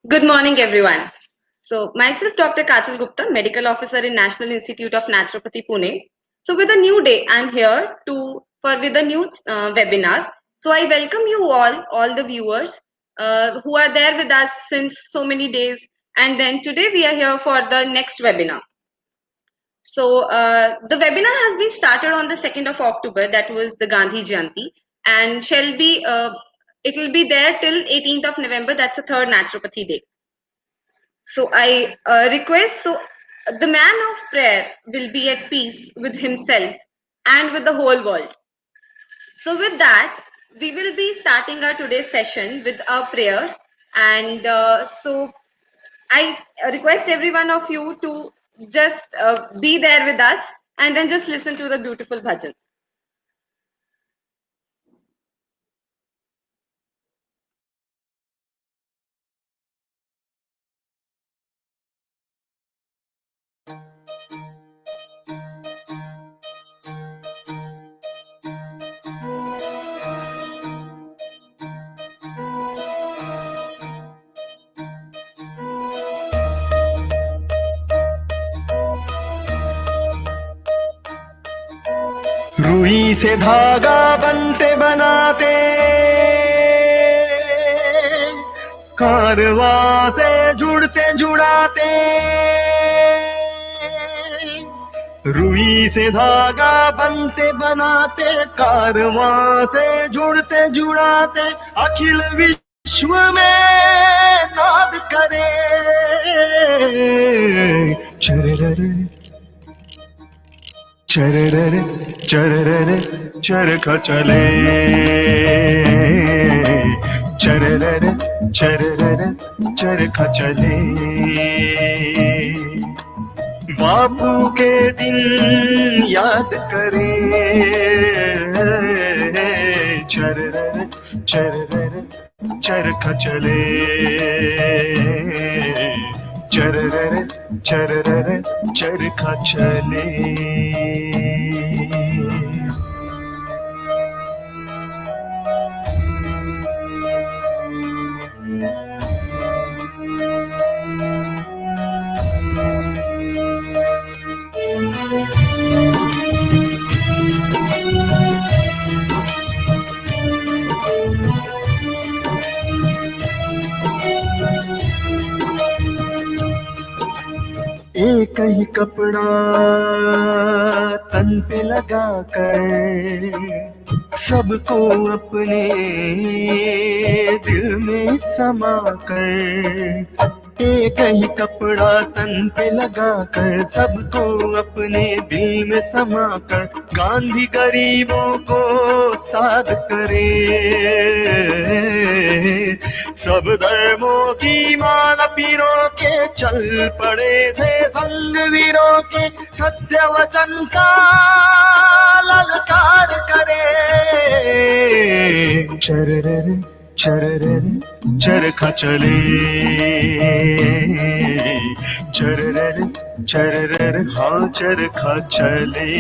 Good morning, everyone. So, myself, Dr. Kachal Gupta, Medical Officer in National Institute of Naturopathy, Pune. So, with a new day, I'm here with a new webinar. So, I welcome you all the viewers who are there with us since so many days. And then today we are here for the next webinar. So, the webinar has been started on the 2nd of October. That was the Gandhi Jayanti, and it will be there till 18th of November. That's the third Naturopathy Day. So I request, so the man of prayer will be at peace with himself and with the whole world. So with that, we will be starting our today's session with a prayer. And so I request every one of you to just be there with us and then just listen to the beautiful bhajan. रुई से धागा बनते बनाते कारवां से जुड़ते जुड़ाते रुई से धागा बनते बनाते कारवां से जुड़ते जुड़ाते अखिल विश्व में नाद करे चरर चरर चरर चरखा चले चरर चरर चरखा चले बापू के दिन याद करे चरर चरर चरखा चले चरर चरर चरखा चले एक ही कपड़ा तन पे लगा कर सबको अपने दिल में समा कर एक ही कपड़ा तन पे लगा कर सबको अपने दिल में समा कर गांधी गरीबों को साथ करे सब धर्मों की माला पीरों के चल पड़े थे संग वीरों के सत्य वचन का ललकार करे चरर चरर चरखा चले चरर चरर हाँ चरखा चले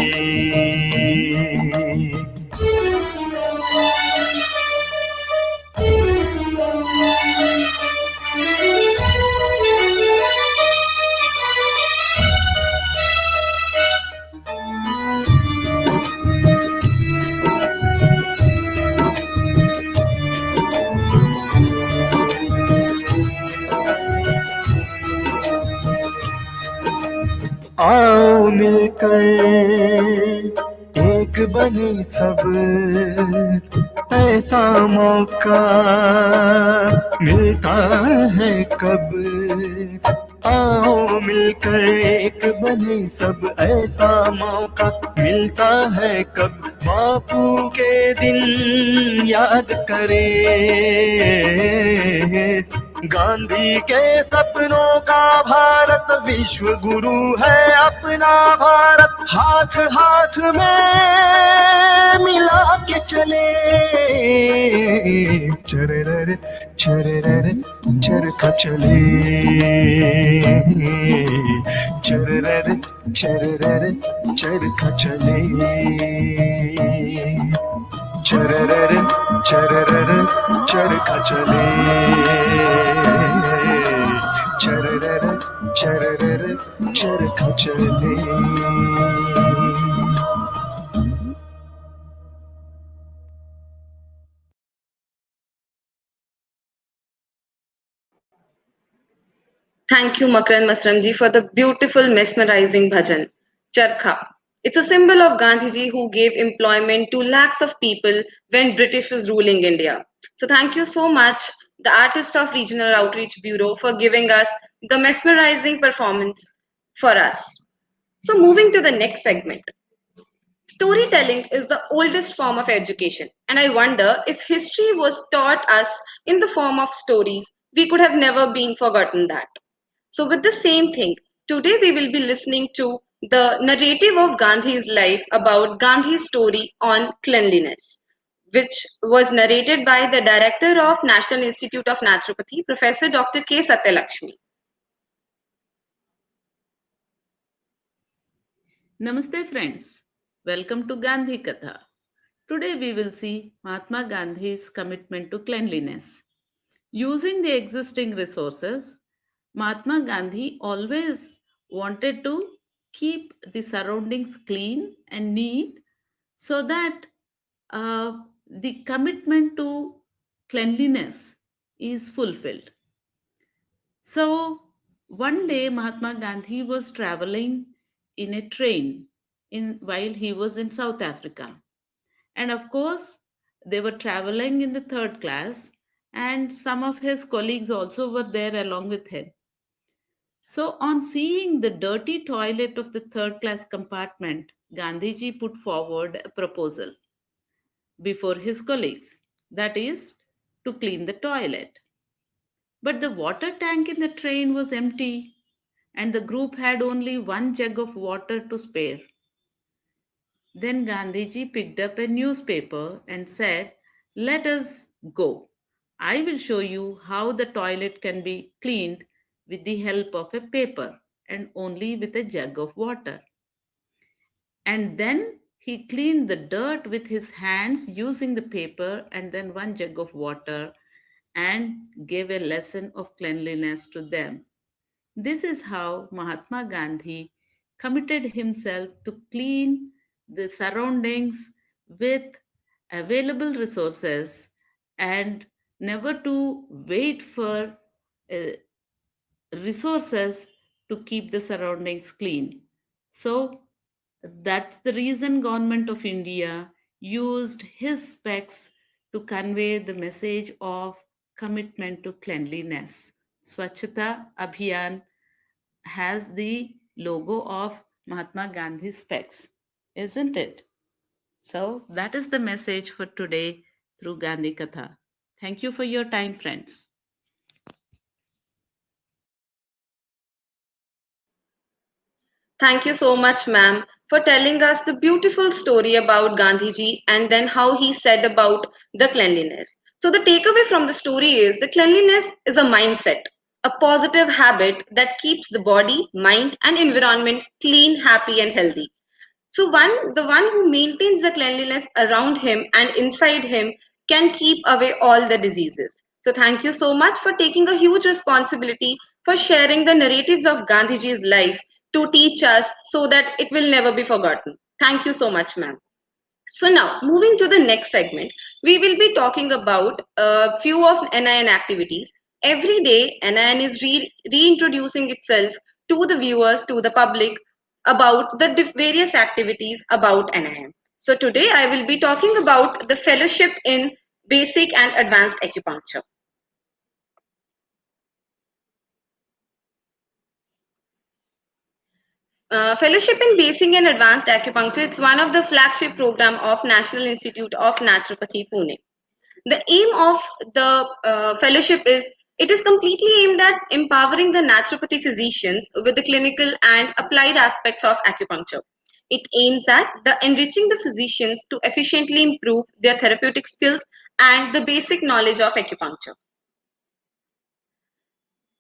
आओ मिलकर एक बने सब ऐसा मौका मिलता है कब आओ मिलकर एक बने सब ऐसा मौका मिलता है कब बापू के दिन याद करे गांधी के सपनों का भारत विश्व गुरु है अपना भारत हाथ हाथ में मिला के चले चरर चरर चरखा चले चरर चरर चरखा चले चरर चरर चरखा चले चरर चरखा चले. Thank you, Makran Masramji, for the beautiful, mesmerizing bhajan. Charkha. It's a symbol of Gandhiji who gave employment to lakhs of people when British was ruling India. So thank you so much, the artist of Regional Outreach Bureau, for giving us the mesmerizing performance for us. So moving to the next segment. Storytelling is the oldest form of education, and I wonder if history was taught us in the form of stories, we could have never been forgotten that. So, with the same thing, today we will be listening to the narrative of Gandhi's life about Gandhi's story on cleanliness, which was narrated by the director of National Institute of Naturopathy, Professor Dr. K. Satyalakshmi. Namaste friends, welcome to Gandhi Katha. Today we will see Mahatma Gandhi's commitment to cleanliness. Using the existing resources, Mahatma Gandhi always wanted to keep the surroundings clean and neat so that uh, the commitment to cleanliness is fulfilled. So, one day Mahatma Gandhi was traveling in a train while he was in South Africa. And of course, they were traveling in the third class, and some of his colleagues also were there along with him. So, on seeing the dirty toilet of the third class compartment, Gandhiji put forward a proposal before his colleagues, that is, to clean the toilet. But the water tank in the train was empty, and the group had only one jug of water to spare. Then Gandhiji picked up a newspaper and said, "Let us go. I will show you how the toilet can be cleaned with the help of a paper and only with a jug of water." And then he cleaned the dirt with his hands using the paper and then one jug of water and gave a lesson of cleanliness to them. This is how Mahatma Gandhi committed himself to clean the surroundings with available resources and never to wait for uh, resources to keep the surroundings clean. So that's the reason government of India used his specs to convey the message of commitment to cleanliness. Swachhata Abhiyan has the logo of Mahatma Gandhi specs, isn't it? So that is the message for today through Gandhi Katha. Thank you for your time, friends. Thank you so much, ma'am, for telling us the beautiful story about Gandhiji and then how he said about the cleanliness. So, the takeaway from the story is the cleanliness is a mindset, a positive habit that keeps the body, mind, and environment clean, happy, and healthy. So the one who maintains the cleanliness around him and inside him can keep away all the diseases. So thank you so much for taking a huge responsibility for sharing the narratives of Gandhiji's life to teach us so that it will never be forgotten. Thank you so much, ma'am. So now, moving to the next segment, we will be talking about a few of NIN activities. Every day, NIN is reintroducing itself to the viewers, to the public, about the various activities about NIN. So today, I will be talking about the fellowship in basic and advanced acupuncture. Fellowship in Basic and Advanced Acupuncture, it's one of the flagship program of National Institute of Naturopathy, Pune. The aim of the fellowship is it is completely aimed at empowering the naturopathy physicians with the clinical and applied aspects of acupuncture. It aims at the enriching the physicians to efficiently improve their therapeutic skills and the basic knowledge of acupuncture.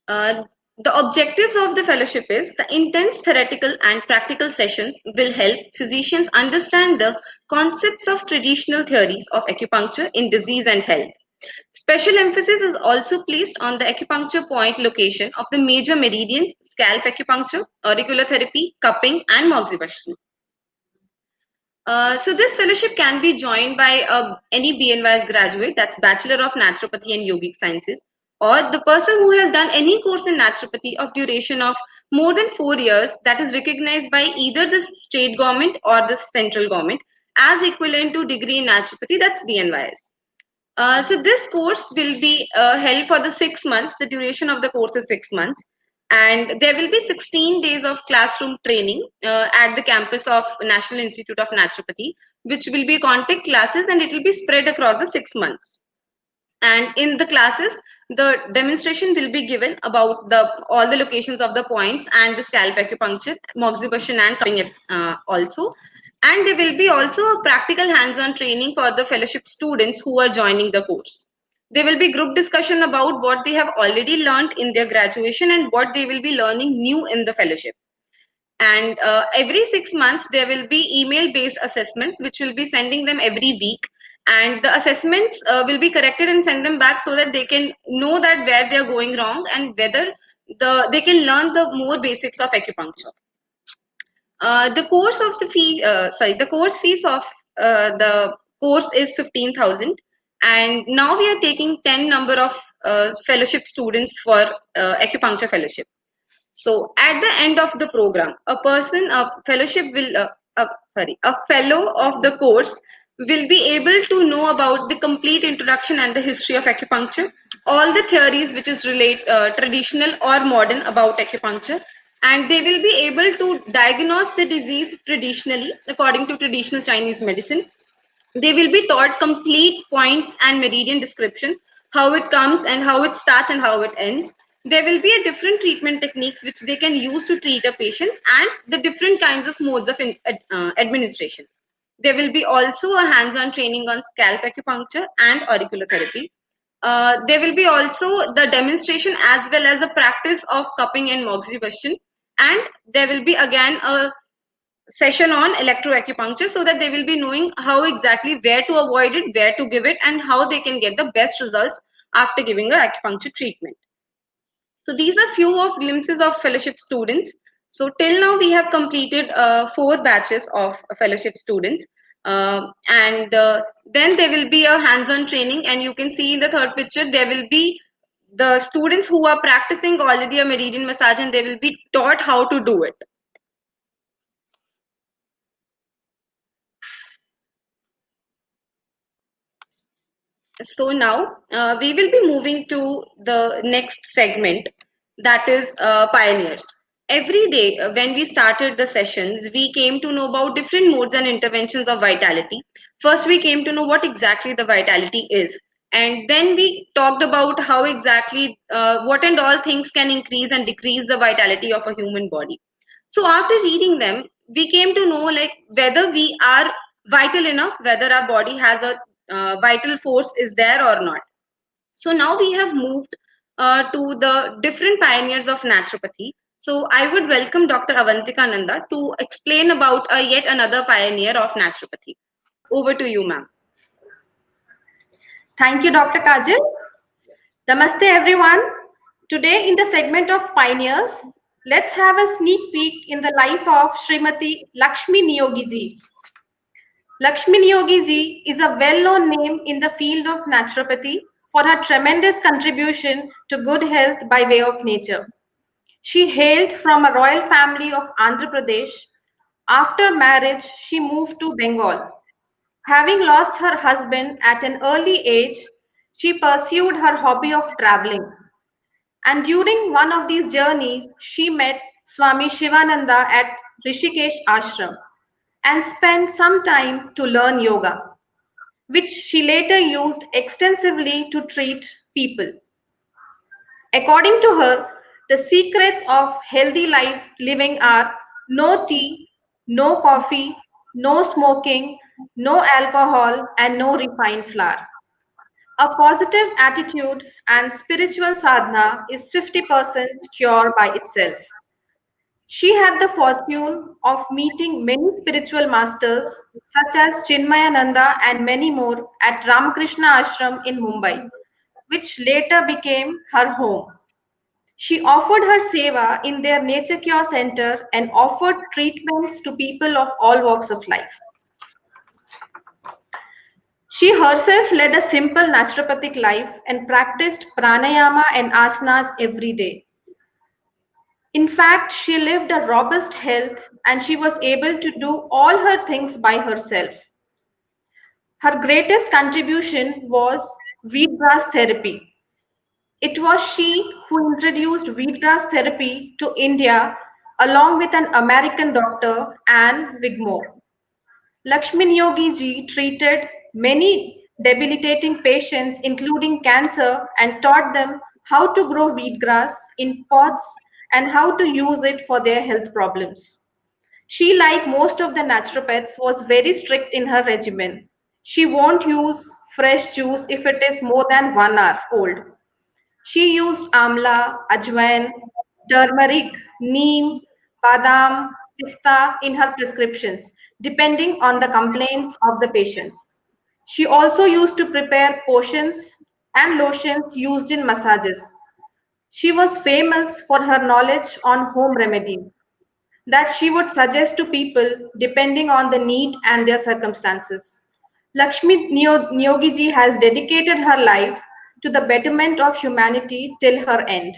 Uh, the objectives of the fellowship is the intense theoretical and practical sessions will help physicians understand the concepts of traditional theories of acupuncture in disease and health. Special emphasis is also placed on the acupuncture point location of the major meridians, scalp acupuncture, auricular therapy, cupping, and moxibustion. So this fellowship can be joined by any BNYS graduate, that's Bachelor of Naturopathy and Yogic Sciences, or the person who has done any course in naturopathy of duration of more than 4 years that is recognized by either the state government or the central government as equivalent to degree in naturopathy, that's BNYS. So this course will be held for the 6 months. The duration of the course is 6 months, and there will be 16 days of classroom training at the campus of National Institute of Naturopathy, which will be contact classes, and it will be spread across the 6 months. And in the classes, the demonstration will be given about the all the locations of the points and the scalp acupuncture, moxibustion, and cupping also. And there will be also a practical hands-on training for the fellowship students who are joining the course. There will be group discussion about what they have already learned in their graduation and what they will be learning new in the fellowship. And every 6 months there will be email based assessments which will be sending them every week, and the assessments will be corrected and send them back so that they can know that where they are going wrong and whether they can learn the more basics of acupuncture. The course of the fee the course fees of the course is 15,000, and now we are taking 10 number of fellowship students for acupuncture fellowship. So at the end of the program, a fellow of the course will be able to know about the complete introduction and the history of acupuncture, all the theories which is traditional or modern about acupuncture, and they will be able to diagnose the disease traditionally according to traditional Chinese medicine. They will be taught complete points and meridian description, how it comes and how it starts and how it ends. There will be a different treatment techniques which they can use to treat a patient and the different kinds of modes of administration. There will be also a hands-on training on scalp acupuncture and auricular therapy. There will be also the demonstration as well as a practice of cupping and moxibustion, and there will be again a session on electroacupuncture so that they will be knowing how exactly where to avoid it, where to give it, and how they can get the best results after giving a acupuncture treatment. So these are few of glimpses of fellowship students. So till now we have completed 4 batches of fellowship students, and then there will be a hands-on training, and you can see in the third picture there will be the students who are practicing already a meridian massage and they will be taught how to do it. So now we will be moving to the next segment, that is pioneers. Every day when we started the sessions, we came to know about different modes and interventions of vitality. First, we came to know what exactly the vitality is. And then we talked about how exactly what and all things can increase and decrease the vitality of a human body. So after reading them, we came to know like whether we are vital enough, whether our body has a vital force is there or not. So now we have moved to the different pioneers of naturopathy. So I would welcome Dr. Avantika Nanda to explain about yet another pioneer of naturopathy. Over to you, ma'am. Thank you, Dr. Kajal. Namaste, everyone. Today, in the segment of Pioneers, let's have a sneak peek in the life of Srimati Lakshmi Niyogi ji. Lakshmi Niyogi ji is a well-known name in the field of naturopathy for her tremendous contribution to good health by way of nature. She hailed from a royal family of Andhra Pradesh. After marriage, she moved to Bengal. Having lost her husband at an early age, she pursued her hobby of traveling. And during one of these journeys, she met Swami Shivananda at Rishikesh Ashram and spent some time to learn yoga, which she later used extensively to treat people. According to her, the secrets of healthy life living are no tea, no coffee, no smoking, no alcohol, and no refined flour. A positive attitude and spiritual sadhana is 50% cure by itself. She had the fortune of meeting many spiritual masters such as Chinmayananda and many more at Ramakrishna Ashram in Mumbai, which later became her home. She offered her seva in their nature cure center and offered treatments to people of all walks of life. She herself led a simple naturopathic life and practiced pranayama and asanas every day. In fact, she lived a robust health and she was able to do all her things by herself. Her greatest contribution was wheatgrass therapy. It was she who introduced wheatgrass therapy to India along with an American doctor, Anne Wigmore. Lakshmi Yogi ji treated many debilitating patients, including cancer, and taught them how to grow wheatgrass in pots and how to use it for their health problems. She, like most of the naturopaths, was very strict in her regimen. She won't use fresh juice if it is more than 1 hour old. She used amla, ajwain, turmeric, neem, badam, pista in her prescriptions, depending on the complaints of the patients. She also used to prepare potions and lotions used in massages. She was famous for her knowledge on home remedies that she would suggest to people depending on the need and their circumstances. Nyogi has dedicated her life to the betterment of humanity till her end,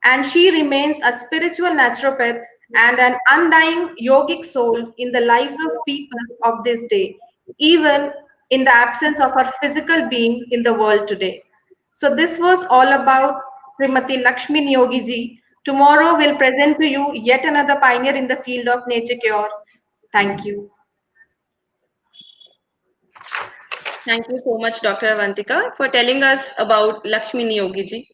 and she remains a spiritual naturopath and an undying yogic soul in the lives of people of this day, even in the absence of her physical being in the world today. So this was all about Srimati Lakshmi Nyogi. Tomorrow we'll present to you yet another pioneer in the field of nature cure. Thank you. Thank you so much, Dr. Avantika, for telling us about Lakshmi Niyogiji.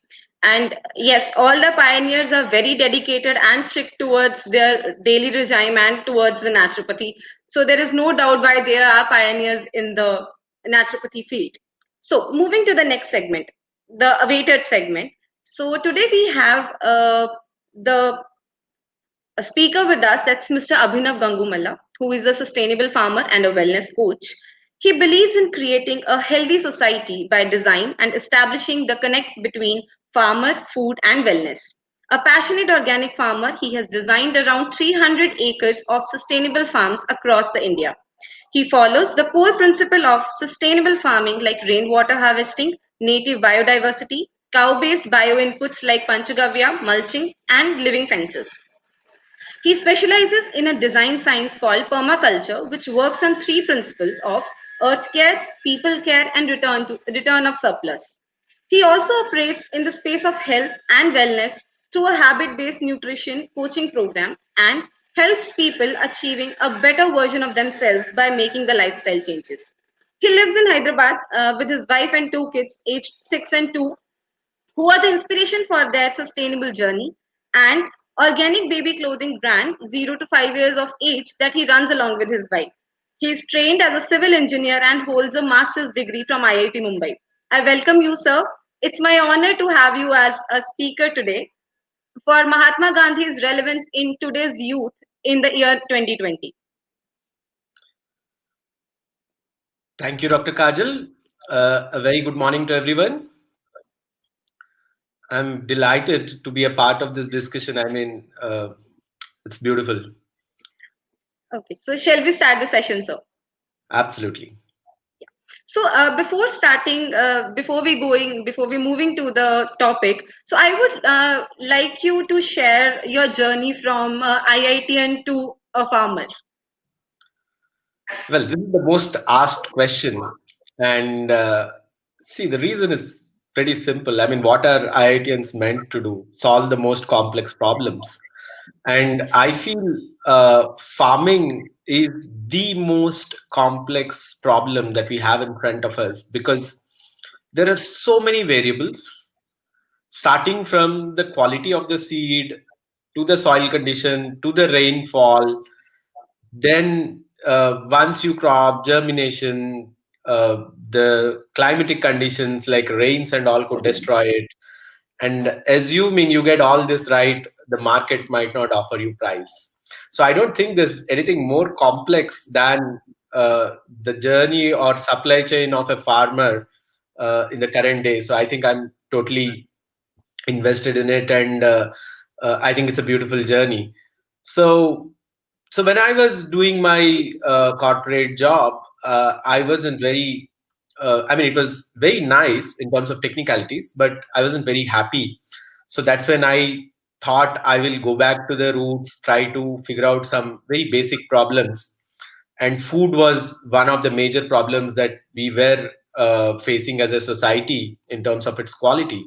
And yes, all the pioneers are very dedicated and strict towards their daily regime and towards the naturopathy. So there is no doubt why they are pioneers in the naturopathy field. So moving to the next segment, the awaited segment. So today we have the a speaker with us, that's Mr. Abhinav Gangumalla, who is a sustainable farmer and a wellness coach. He believes in creating a healthy society by design and establishing the connect between farmer, food, and wellness. A passionate organic farmer, he has designed around 300 acres of sustainable farms across the India. He follows the core principle of sustainable farming like rainwater harvesting, native biodiversity, cow-based bioinputs like panchagavya, mulching, and living fences. He specializes in a design science called permaculture, which works on three principles of earth care, people care, and return of surplus. He also operates in the space of health and wellness through a habit-based nutrition coaching program and helps people achieving a better version of themselves by making the lifestyle changes. He lives in Hyderabad with his wife and two kids, aged 6 and 2, who are the inspiration for their sustainable journey, and organic baby clothing brand 0 to 5 years of age that he runs along with his wife. He is trained as a civil engineer and holds a master's degree from IIT Mumbai. I welcome you, sir. It's my honor to have you as a speaker today for Mahatma Gandhi's relevance in today's youth in the year 2020. Thank you, Dr. Kajal. A very good morning to everyone. I'm delighted to be a part of this discussion. I mean, it's beautiful. Okay, so shall we start the session, sir? Absolutely. So before starting, before we moving to the topic, so I would like you to share your journey from IITian to a farmer. Well, this is the most asked question. And see, the reason is pretty simple. I mean, what are IITians meant to do? Solve the most complex problems. And I feel farming is the most complex problem that we have in front of us because there are so many variables, starting from the quality of the seed to the soil condition to the rainfall. Then once you crop, germination, the climatic conditions like rains and all could destroy it. And assuming you get all this right, the market might not offer you price. So I don't think there's anything more complex than the journey or supply chain of a farmer in the current day. So I think I'm totally invested in it, and I think it's a beautiful journey. So so when I was doing my corporate job, I wasn't very. I mean, it was very nice in terms of technicalities, but I wasn't very happy. So that's when I thought I will go back to the roots, try to figure out some very basic problems. And food was one of the major problems that we were facing as a society in terms of its quality.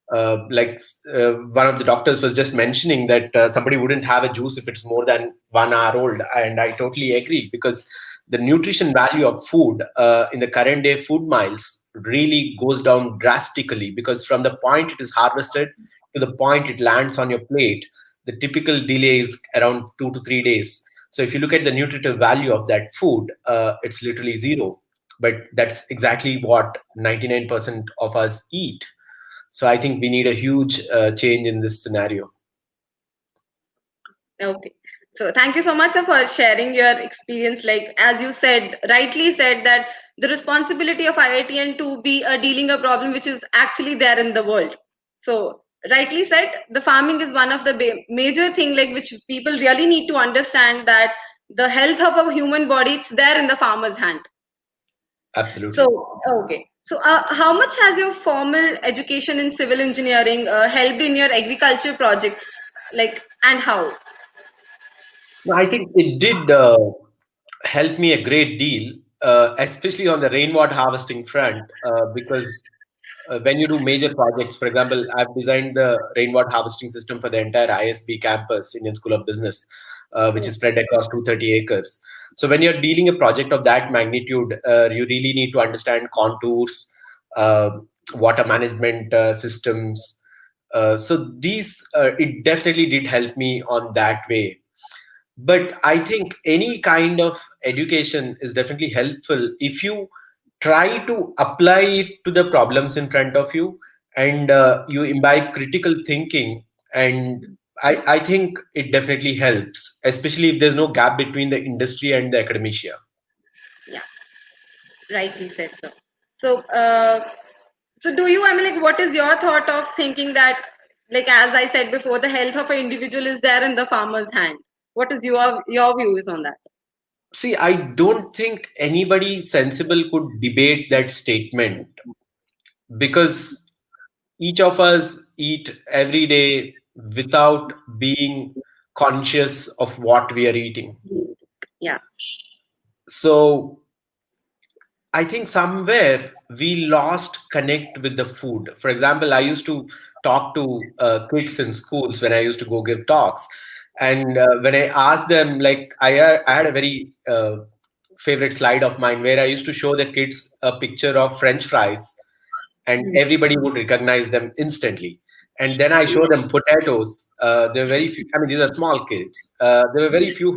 One of the doctors was just mentioning that somebody wouldn't have a juice if it's more than 1 hour old, and I totally agree, because the nutrition value of food in the current day food miles really goes down drastically, because from the point it is harvested to the point it lands on your plate, the typical delay is around 2 to 3 days. So if you look at the nutritive value of that food, it's literally zero. But that's exactly what 99% of us eat. So I think we need a huge change in this scenario. Okay. So thank you so much for sharing your experience. Like as you said, rightly said, that the responsibility of IITN to be dealing a problem which is actually there in the world. So rightly said, the farming is one of the major thing like which people really need to understand, that the health of a human body, it's there in the farmer's hand. Absolutely. So okay. So how much has your formal education in civil engineering helped in your agriculture projects? Like, and how? No, I think it did help me a great deal, especially on the rainwater harvesting front, because when you do major projects, for example, I've designed the rainwater harvesting system for the entire ISB campus, Indian School of Business, which is spread across 230 acres. So when you're dealing a project of that magnitude, you really need to understand contours, uh, water management systems. So it definitely did help me on that way. But I think any kind of education is definitely helpful if you try to apply it to the problems in front of you, and you imbibe critical thinking. And I think it definitely helps, especially if there's no gap between the industry and the academia. Yeah, rightly said, sir. So, so do you? I mean, like, what is your thought of thinking that, like, as I said before, the health of an individual is there in the farmer's hand? What is your views on that? See, I don't think anybody sensible could debate that statement, because each of us eat every day without being conscious of what we are eating. Yeah. So I think somewhere we lost connect with the food. For example, I used to talk to kids in schools when I used to go give talks, and when I asked them, like I had a very favorite slide of mine where I used to show the kids a picture of French fries, and everybody would recognize them instantly. And then I show them potatoes. There were very few. I mean, these are small kids. There were very few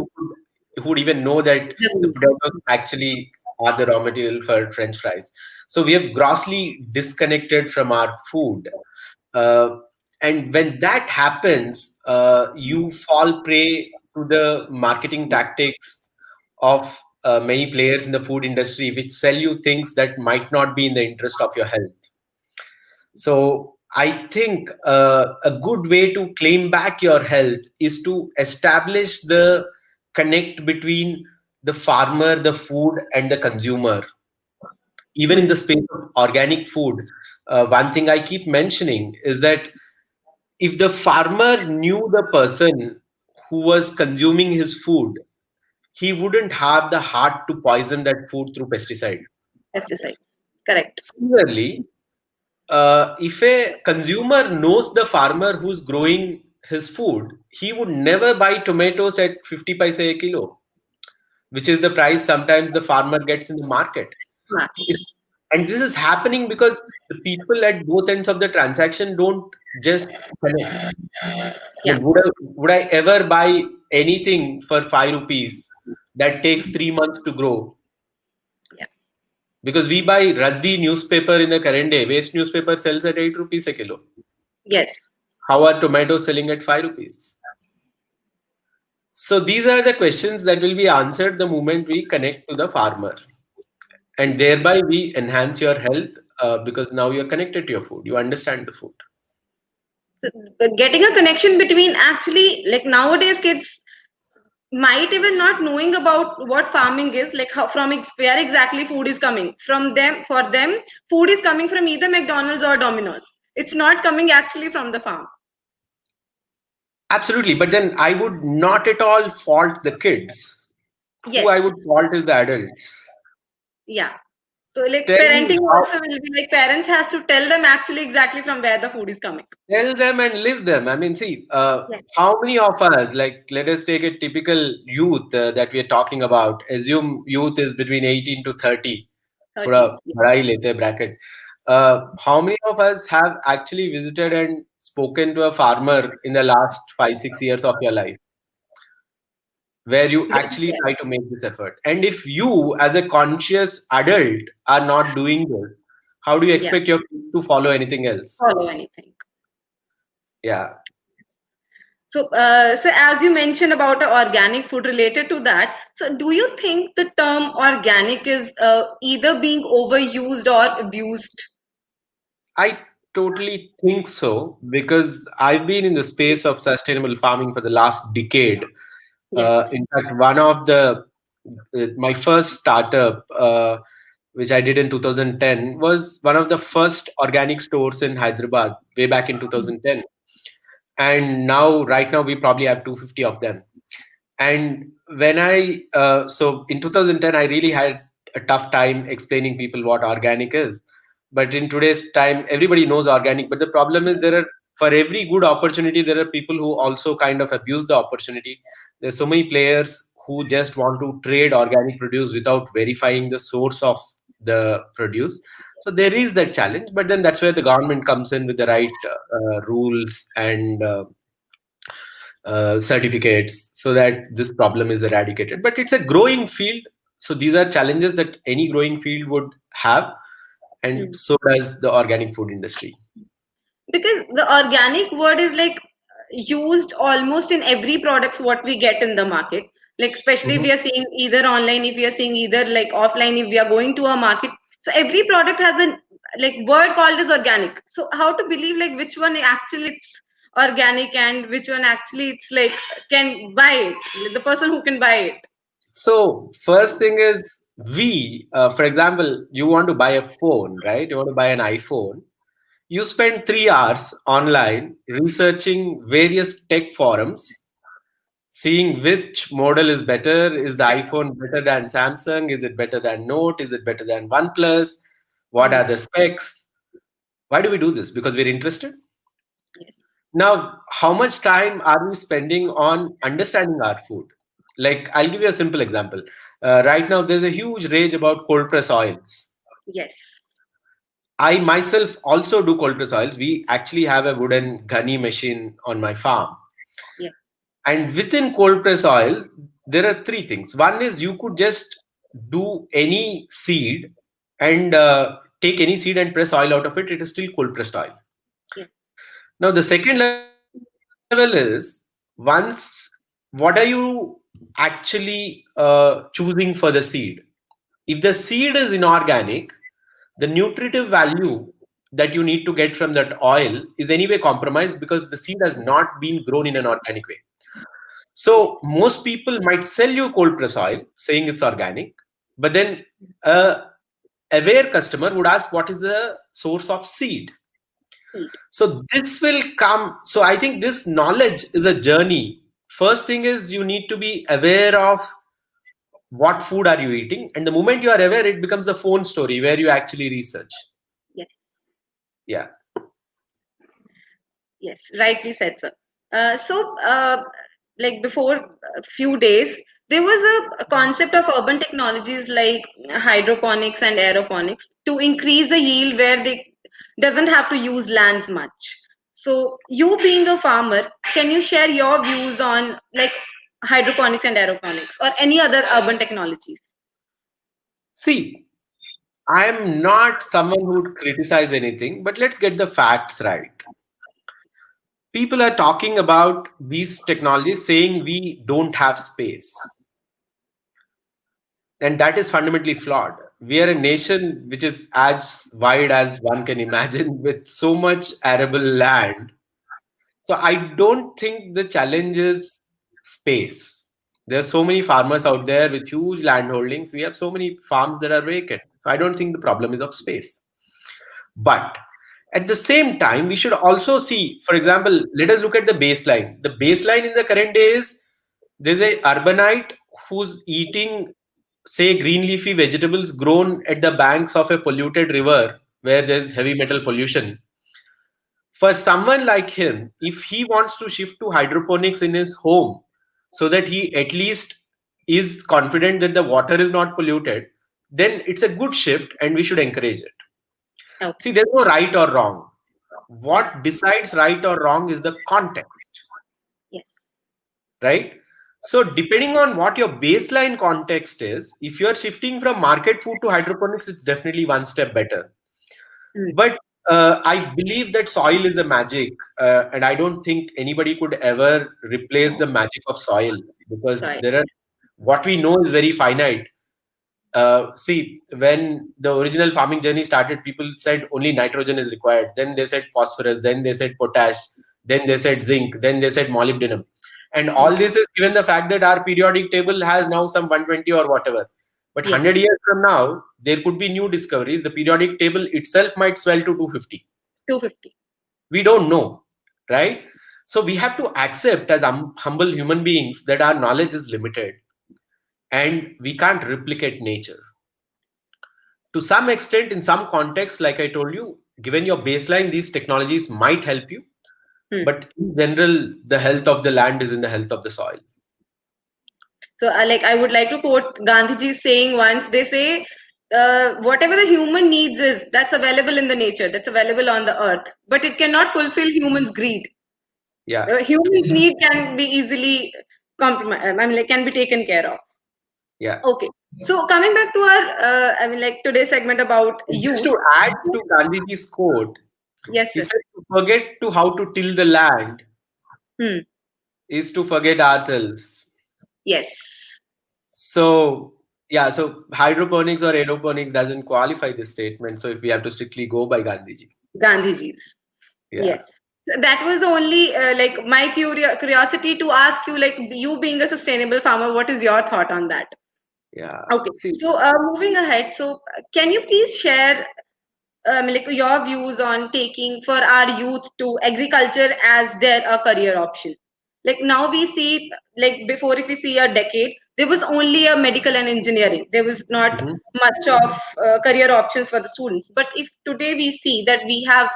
who would even know that the potatoes actually are the raw material for French fries. So we have grossly disconnected from our food. Uh, and when that happens, you fall prey to the marketing tactics of many players in the food industry, which sell you things that might not be in the interest of your health. So I think a good way to claim back your health is to establish the connect between the farmer, the food, and the consumer. Even in the space of organic food, one thing I keep mentioning is that if the farmer knew the person who was consuming his food, he wouldn't have the heart to poison that food through pesticide. Pesticides. Correct. Similarly, if a consumer knows the farmer who's growing his food, he would never buy tomatoes at 50 paise a kilo, which is the price sometimes the farmer gets in the market. Market. And this is happening because the people at both ends of the transaction don't just connect. Yeah. Would I ever buy anything for 5 rupees that takes 3 months to grow? Yeah. Because we buy Raddi newspaper in the current day. Waste newspaper sells at 8 rupees a kilo. Yes. How are tomatoes selling at 5 rupees? So these are the questions that will be answered the moment we connect to the farmer. And thereby we enhance your health because now you're connected to your food. You understand the food. So, getting a connection between actually, like nowadays kids might even not knowing about what farming is, like how from where exactly food is coming from them. For them, food is coming from either McDonald's or Domino's. It's not coming actually from the farm. Absolutely. But then I would not at all fault the kids. Who I Yes. would fault is the adults. Yeah. So like Tell parenting how also will be like parents has to tell them actually exactly from where the food is coming. tell them and live them. I mean, see, Yes. how many of us, like, let us take a typical youth that we are talking about. Assume youth is between 18 to 30. थोड़ा 30s. Yeah. बड़ा ही लेते हैं bracket. How many of us have actually visited and spoken to a farmer in the last 5, 6 years of your life, where you actually Yes. try to make this effort? And if you, as a conscious adult, are not doing this, how do you Yeah. expect your kids to follow anything else? Follow anything. Yeah. So, so as you mentioned about the organic food related to that, so do you think the term organic is either being overused or abused? I totally think so because I've been in the space of sustainable farming for the last decade. Yes. In fact, one of the my first startup, which I did in 2010, was one of the first organic stores in Hyderabad way back in 2010. And now, right now, we probably have 250 of them. And when so in 2010, I really had a tough time explaining people what organic is. But in today's time, everybody knows organic. But the problem is for every good opportunity, there are people who also kind of abuse the opportunity. There's so many players who just want to trade organic produce without verifying the source of the produce. So there is that challenge, but then that's where the government comes in with the right rules and certificates so that this problem is eradicated. But it's a growing field. So these are challenges that any growing field would have, and Hmm. so does the organic food industry. Because the organic word is like used almost in every products what we get in the market, like especially if Mhm. we are seeing either online, if we are seeing either like offline, if we are going to a market, so every product has a like word called as organic. So how to believe like which one actually it's organic and which one actually it's like can buy it, the person who can buy it. So first thing is for example, you want to buy a phone, right? You want to buy an iPhone. You spend 3 hours online researching various tech forums, seeing which model is better. Is the iPhone better than Samsung? Is it better than Note? Is it better than OnePlus? What are Hmm. the specs? Why do we do this? Because we're interested. Yes. Now, how much time are we spending on understanding our food? Like, I'll give you a simple example. Right now, there's a huge rage about cold press oils. Yes. I myself also do cold press oils. We actually have a wooden gunny machine on my farm. Yes. And within cold press oil, there are three things. One is you could just do any seed and take any seed and press oil out of it. It is still cold pressed oil. Yes. Now, the second level is what are you actually choosing for the seed? If the seed is inorganic, the nutritive value that you need to get from that oil is anyway compromised because the seed has not been grown in an organic way. So Yes. most people might sell you cold press oil saying it's organic, but then a aware customer would ask what is the source of seed. Seed. So this will come. So I think this knowledge is a journey. First thing is you need to be aware of what food are you eating, and the moment you are aware, it becomes a phone story where you actually research. Yes. Yeah. Yes, rightly said, sir. Like before a few days, there was a concept of urban technologies like hydroponics and aeroponics to increase the yield where they doesn't have to use lands much. So, you being a farmer, can you share your views on like hydroponics and aeroponics or any other urban technologies? See, I am not someone who would criticize anything, but let's get the facts right. People are talking about these technologies saying we don't have space. And that is fundamentally flawed. We are a nation which is as wide as one can imagine with so much arable land. So I don't think the challenge is space. There are so many farmers out there with huge land holdings. We have so many farms that are vacant. So I don't think the problem is of space. But at the same time, we should also see, for example, let us look at the baseline. The baseline in the current day is there's a urbanite who's eating, say, green leafy vegetables grown at the banks of a polluted river where there's heavy metal pollution. For someone like him, if he wants to shift to hydroponics in his home so that he at least is confident that the water is not polluted, then it's a good shift and we should encourage it. Okay. See, there's no right or wrong. What decides right or wrong is the context, Yes. right? So, depending on what your baseline context is, if you're shifting from market food to hydroponics, it's definitely one step better. Mm. But I believe that soil is a magic, and I don't think anybody could ever replace the magic of soil because Sorry. there are what we know is very finite. See, when the original farming journey started, people said only nitrogen is required. Then they said phosphorus. Then they said potash. Then they said zinc. Then they said molybdenum. And all this is given the fact that our periodic table has now some 120 or whatever. But Yes. 100 years from now, there could be new discoveries. The periodic table itself might swell to 250. 250. We don't know, right? So we have to accept as humble human beings that our knowledge is limited and we can't replicate nature. To some extent, in some contexts, like I told you, given your baseline, these technologies might help you. Hmm. But in general, the health of the land is in the health of the soil. So, I would like to quote Gandhiji saying once. They say, whatever the human needs is, that's available in the nature, that's available on the earth, but it cannot fulfill humans' greed. Yeah. Human need can be easily compromised. Can be taken care of. Yeah. Okay. So coming back to our, today's segment about Just youth. to add to Gandhiji's quote, Yes, he sir. said to forget to how to till the land Hmm. is to forget ourselves. Yes. So yeah, so hydroponics or aeroponics doesn't qualify this statement. So if we have to strictly go by Gandhiji. Gandhiji's. Yeah. Yes. So that was the only my curiosity to ask you, like, you being a sustainable farmer, what is your thought on that? Yeah. Okay. See, So moving ahead, so can you please share your views on taking for our youth to agriculture as their career option? Like now we see, like before, if we see a decade, there was only a medical and engineering. There was not mhm, much of career options for the students. But if today we see that we have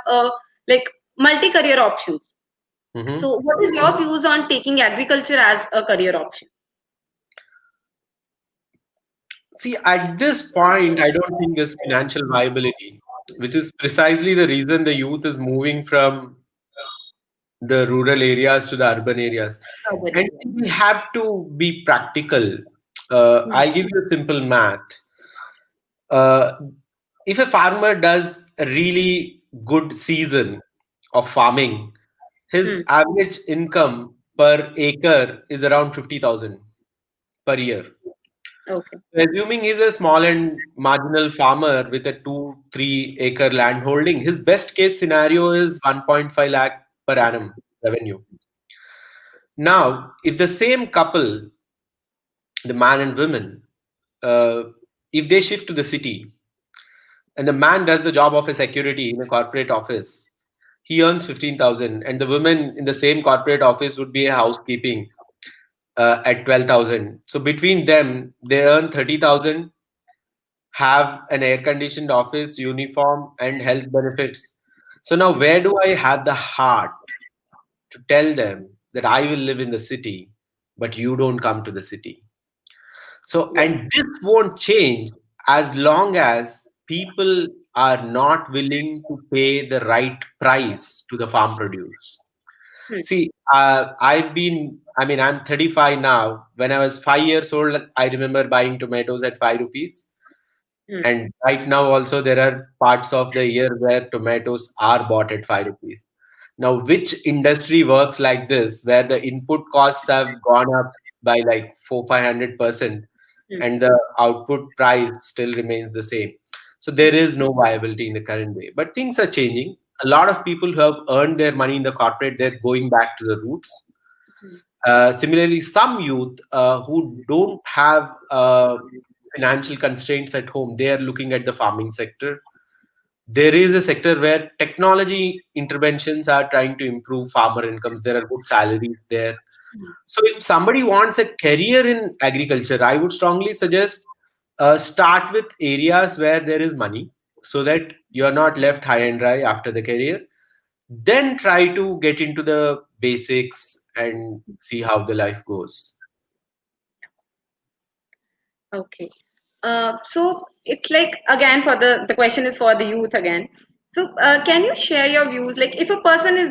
like multi-career options. mhm. So what is your views on taking agriculture as a career option? See, at this point, I don't think there's financial viability, which is precisely the reason the youth is moving from the rural areas to the urban areas. Urban And areas. we have to be practical. I'll give you a simple math. Uh, if a farmer does a really good season of farming, his Hmm. average income per acre is around 50,000 per year. Okay. Assuming he's a small and marginal farmer with a 2-3 acre land holding, his best case scenario is 1.5 lakh per annum revenue. Now, if the same couple, the man and woman, uh, if they shift to the city and the man does the job of a security in a corporate office, he earns 15,000, and the woman in the same corporate office would be a housekeeping at 12,000. So between them, they earn 30,000, have an air conditioned office, uniform, and health benefits. So now, where do I have the heart to tell them that I will live in the city, but you don't come to the city? So, Yes. and this won't change as long as people are not willing to pay the right price to the farm produce. Hmm. See, I'm 35 now. When I was 5 years old, I remember buying tomatoes at 5 rupees. Hmm. And right now, also, there are parts of the year where tomatoes are bought at 5 rupees. Now, which industry works like this, where the input costs have gone up by like 400-500%, Hmm. and the output price still remains the same? So there is no viability in the current way. But things are changing. A lot of people who have earned their money in the corporate, they're going back to the roots. Hmm. Similarly, some youth who don't have financial constraints at home, they are looking at the farming sector. There is a sector where technology interventions are trying to improve farmer incomes. There are good salaries there. So, if somebody wants a career in agriculture, I would strongly suggest start with areas where there is money, so that you are not left high and dry after the career. Then try to get into the basics and see how the life goes. Okay. So it's like again for the question is for the youth again. So can you share your views? Like if a person is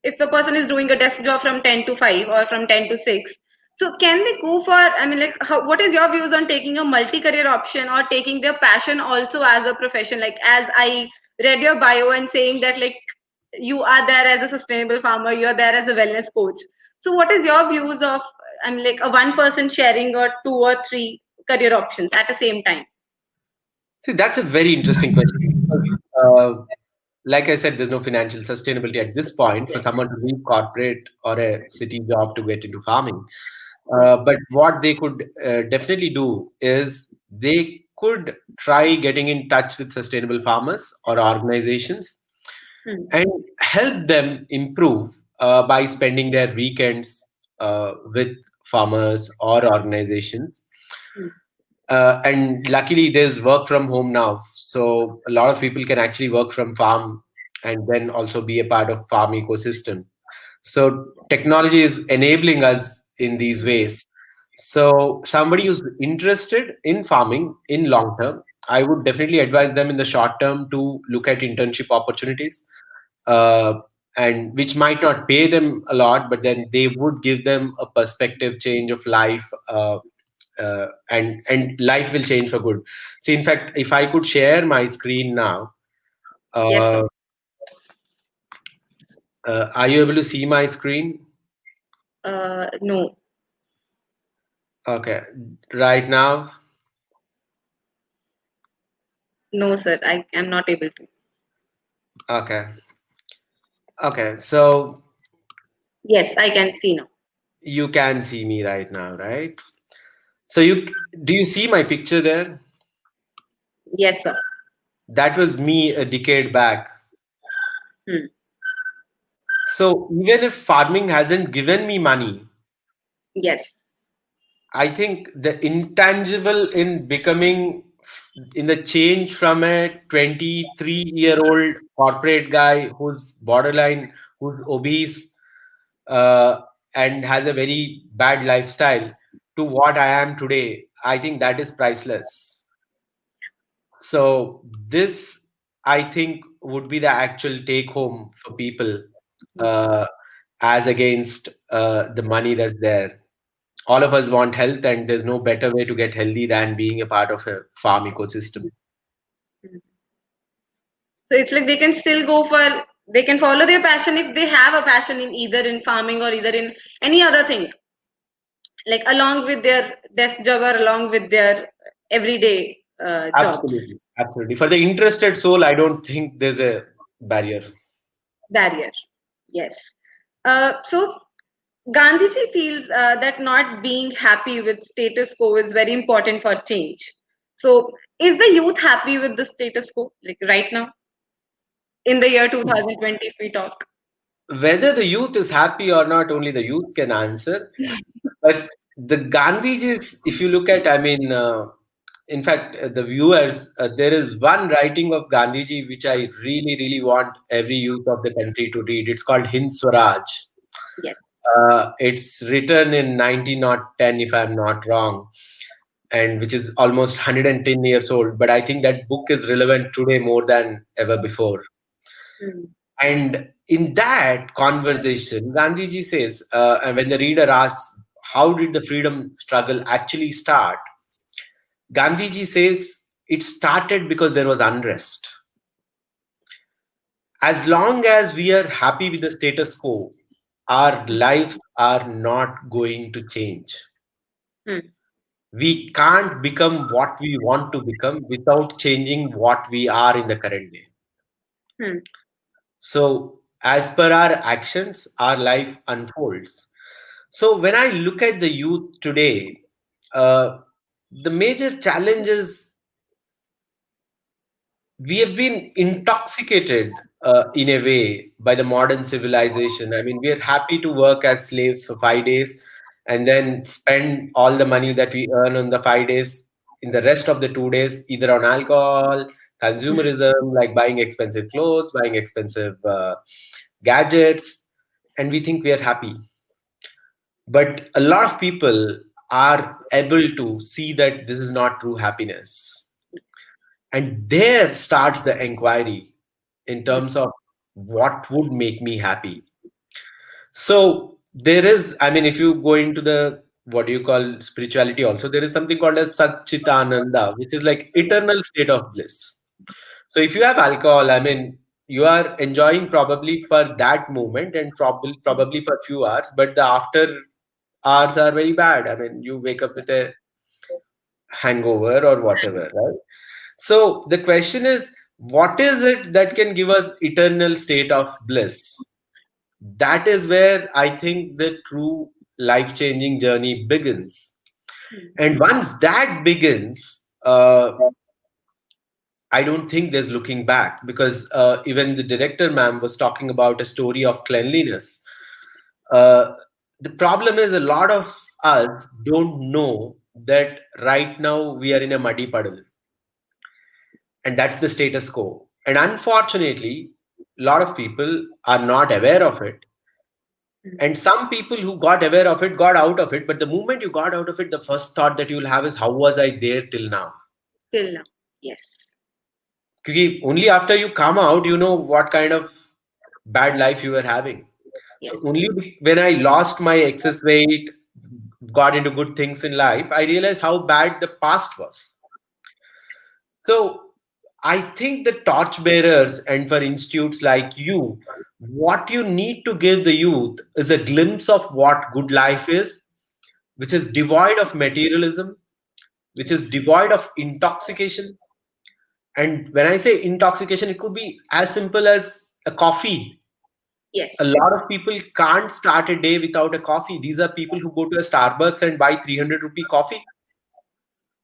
if a person is doing a desk job from 10 to 5 or from 10 to 6, so can they go for? I mean, like, what is your views on taking a multi-career option or taking their passion also as a profession? Like as I read your bio and saying that like you are there as a sustainable farmer, you are there as a wellness coach. So what is your views of I'm like a one person sharing or two or three career options at the same time? See, that's a very interesting question. Like I said, there's no financial sustainability at this point for Yes. someone to leave corporate or a city job to get into farming. Yes. But what they could definitely do is they could try getting in touch with sustainable farmers or organizations Hmm. and help them improve by spending their weekends with farmers or organizations. Hmm. And luckily, there's work from home now, so a lot of people can actually work from farm and then also be a part of farm ecosystem. So technology is enabling us in these ways. So somebody who's interested in farming in long term, I would definitely advise them in the short term to look at internship opportunities, uh, and which might not pay them a lot, but then they would give them a perspective change of life, and life will change for good. See, in fact, if I could share my screen now, Yes, sir. uh, are you able to see my screen? No, Okay, right now. no, sir. I am not able to. Okay, okay. So Yes, I can see now. you can see me right now, right? So you do you see my picture there? Yes, sir. That was me a decade back. Hmm. So even if farming hasn't given me money, Yes. I think the intangible in becoming, in the change from a 23-year-old corporate guy who's borderline, who's obese, uh, and has a very bad lifestyle, to what I am today, I think that is priceless. So this, I think, would be the actual take home for people, uh, as against the money that's there. All of us want health, and there's no better way to get healthy than being a part of a farm ecosystem. So it's like they can still go for they can follow their passion if they have a passion in either in farming or either in any other thing, like along with their desk job or along with their everyday jobs. Absolutely, absolutely. For the interested soul, I don't think there's a barrier. Barrier. Yes. So Gandhiji feels that not being happy with status quo is very important for change. So, is the youth happy with the status quo, like right now in the year 2020, if we talk? Whether the youth is happy or not, only the youth can answer. But the Gandhijis, if you look at, I mean, in fact, the viewers, there is one writing of Gandhiji which I really, really want every youth of the country to read. It's called Hind Swaraj. Yes. It's written in 1910, if I'm not wrong, and which is almost 110 years old. But I think that book is relevant today more than ever before. Mm. And in that conversation, Gandhiji says, and when the reader asks, how did the freedom struggle actually start? Gandhiji says it started because there was unrest. As long as we are happy with the status quo, our lives are not going to change. Hmm. We can't become what we want to become without changing what we are in the current day. Hmm. So, as per our actions, our life unfolds. So, when I look at the youth today, the major challenge is we have been intoxicated in a way by the modern civilization. I mean, we are happy to work as slaves for 5 days and then spend all the money that we earn on the 5 days in the rest of the 2 days, either on alcohol, consumerism, like buying expensive clothes, buying expensive gadgets, and we think we are happy. But a lot of people are able to see that this is not true happiness. And there starts the inquiry in terms of what would make me happy. So there is, I mean, if you go into the what do you call spirituality also, there is something called as Satchitananda, which is like eternal state of bliss. So if you have alcohol, I mean, you are enjoying probably for that moment and probably for a few hours, but the after hours are very bad. I mean, you wake up with a hangover or whatever, right? So the question is, what is it that can give us eternal state of bliss? That is where I think the true life-changing journey begins. And once that begins, I don't think there's looking back because even the director, ma'am, was talking about a story of cleanliness. Uh, the problem is a lot of us don't know that right now we are in a muddy puddle, and that's the status quo. And unfortunately, a lot of people are not aware of it. And some people who got aware of it got out of it. But the moment you got out of it, the first thought that you will have is, how was I there till now? Till now. Yes. Because only after you come out, you know what kind of bad life you were having. So Yes. only when I lost my excess weight, got into good things in life, I realized how bad the past was. So I think the torchbearers and for institutes like you, what you need to give the youth is a glimpse of what good life is, which is devoid of materialism, which is devoid of intoxication. And when I say intoxication, it could be as simple as a coffee. A Yes. lot of people can't start a day without a coffee. These are people who go to a Starbucks and buy 300 rupee coffee.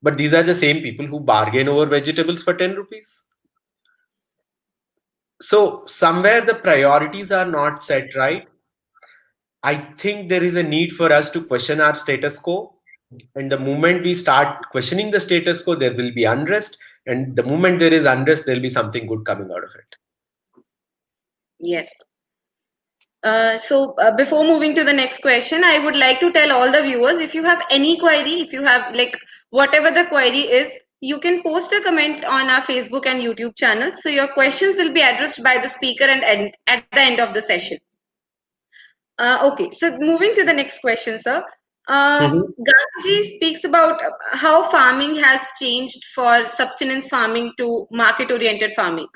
But these are the same people who bargain over vegetables for 10 rupees. So somewhere the priorities are not set right. I think there is a need for us to question our status quo. And the moment we start questioning the status quo, there will be unrest. And the moment there is unrest, there will be something good coming out of it. Yes. So before moving to the next question, I would like to tell all the viewers, if you have any query, if you have like whatever the query is, you can post a comment on our Facebook and YouTube channels. So your questions will be addressed by the speaker and at the end of the session. Okay, so moving to the next question, sir. Mhm. Gandhi speaks about how farming has changed for subsistence farming to market-oriented farming,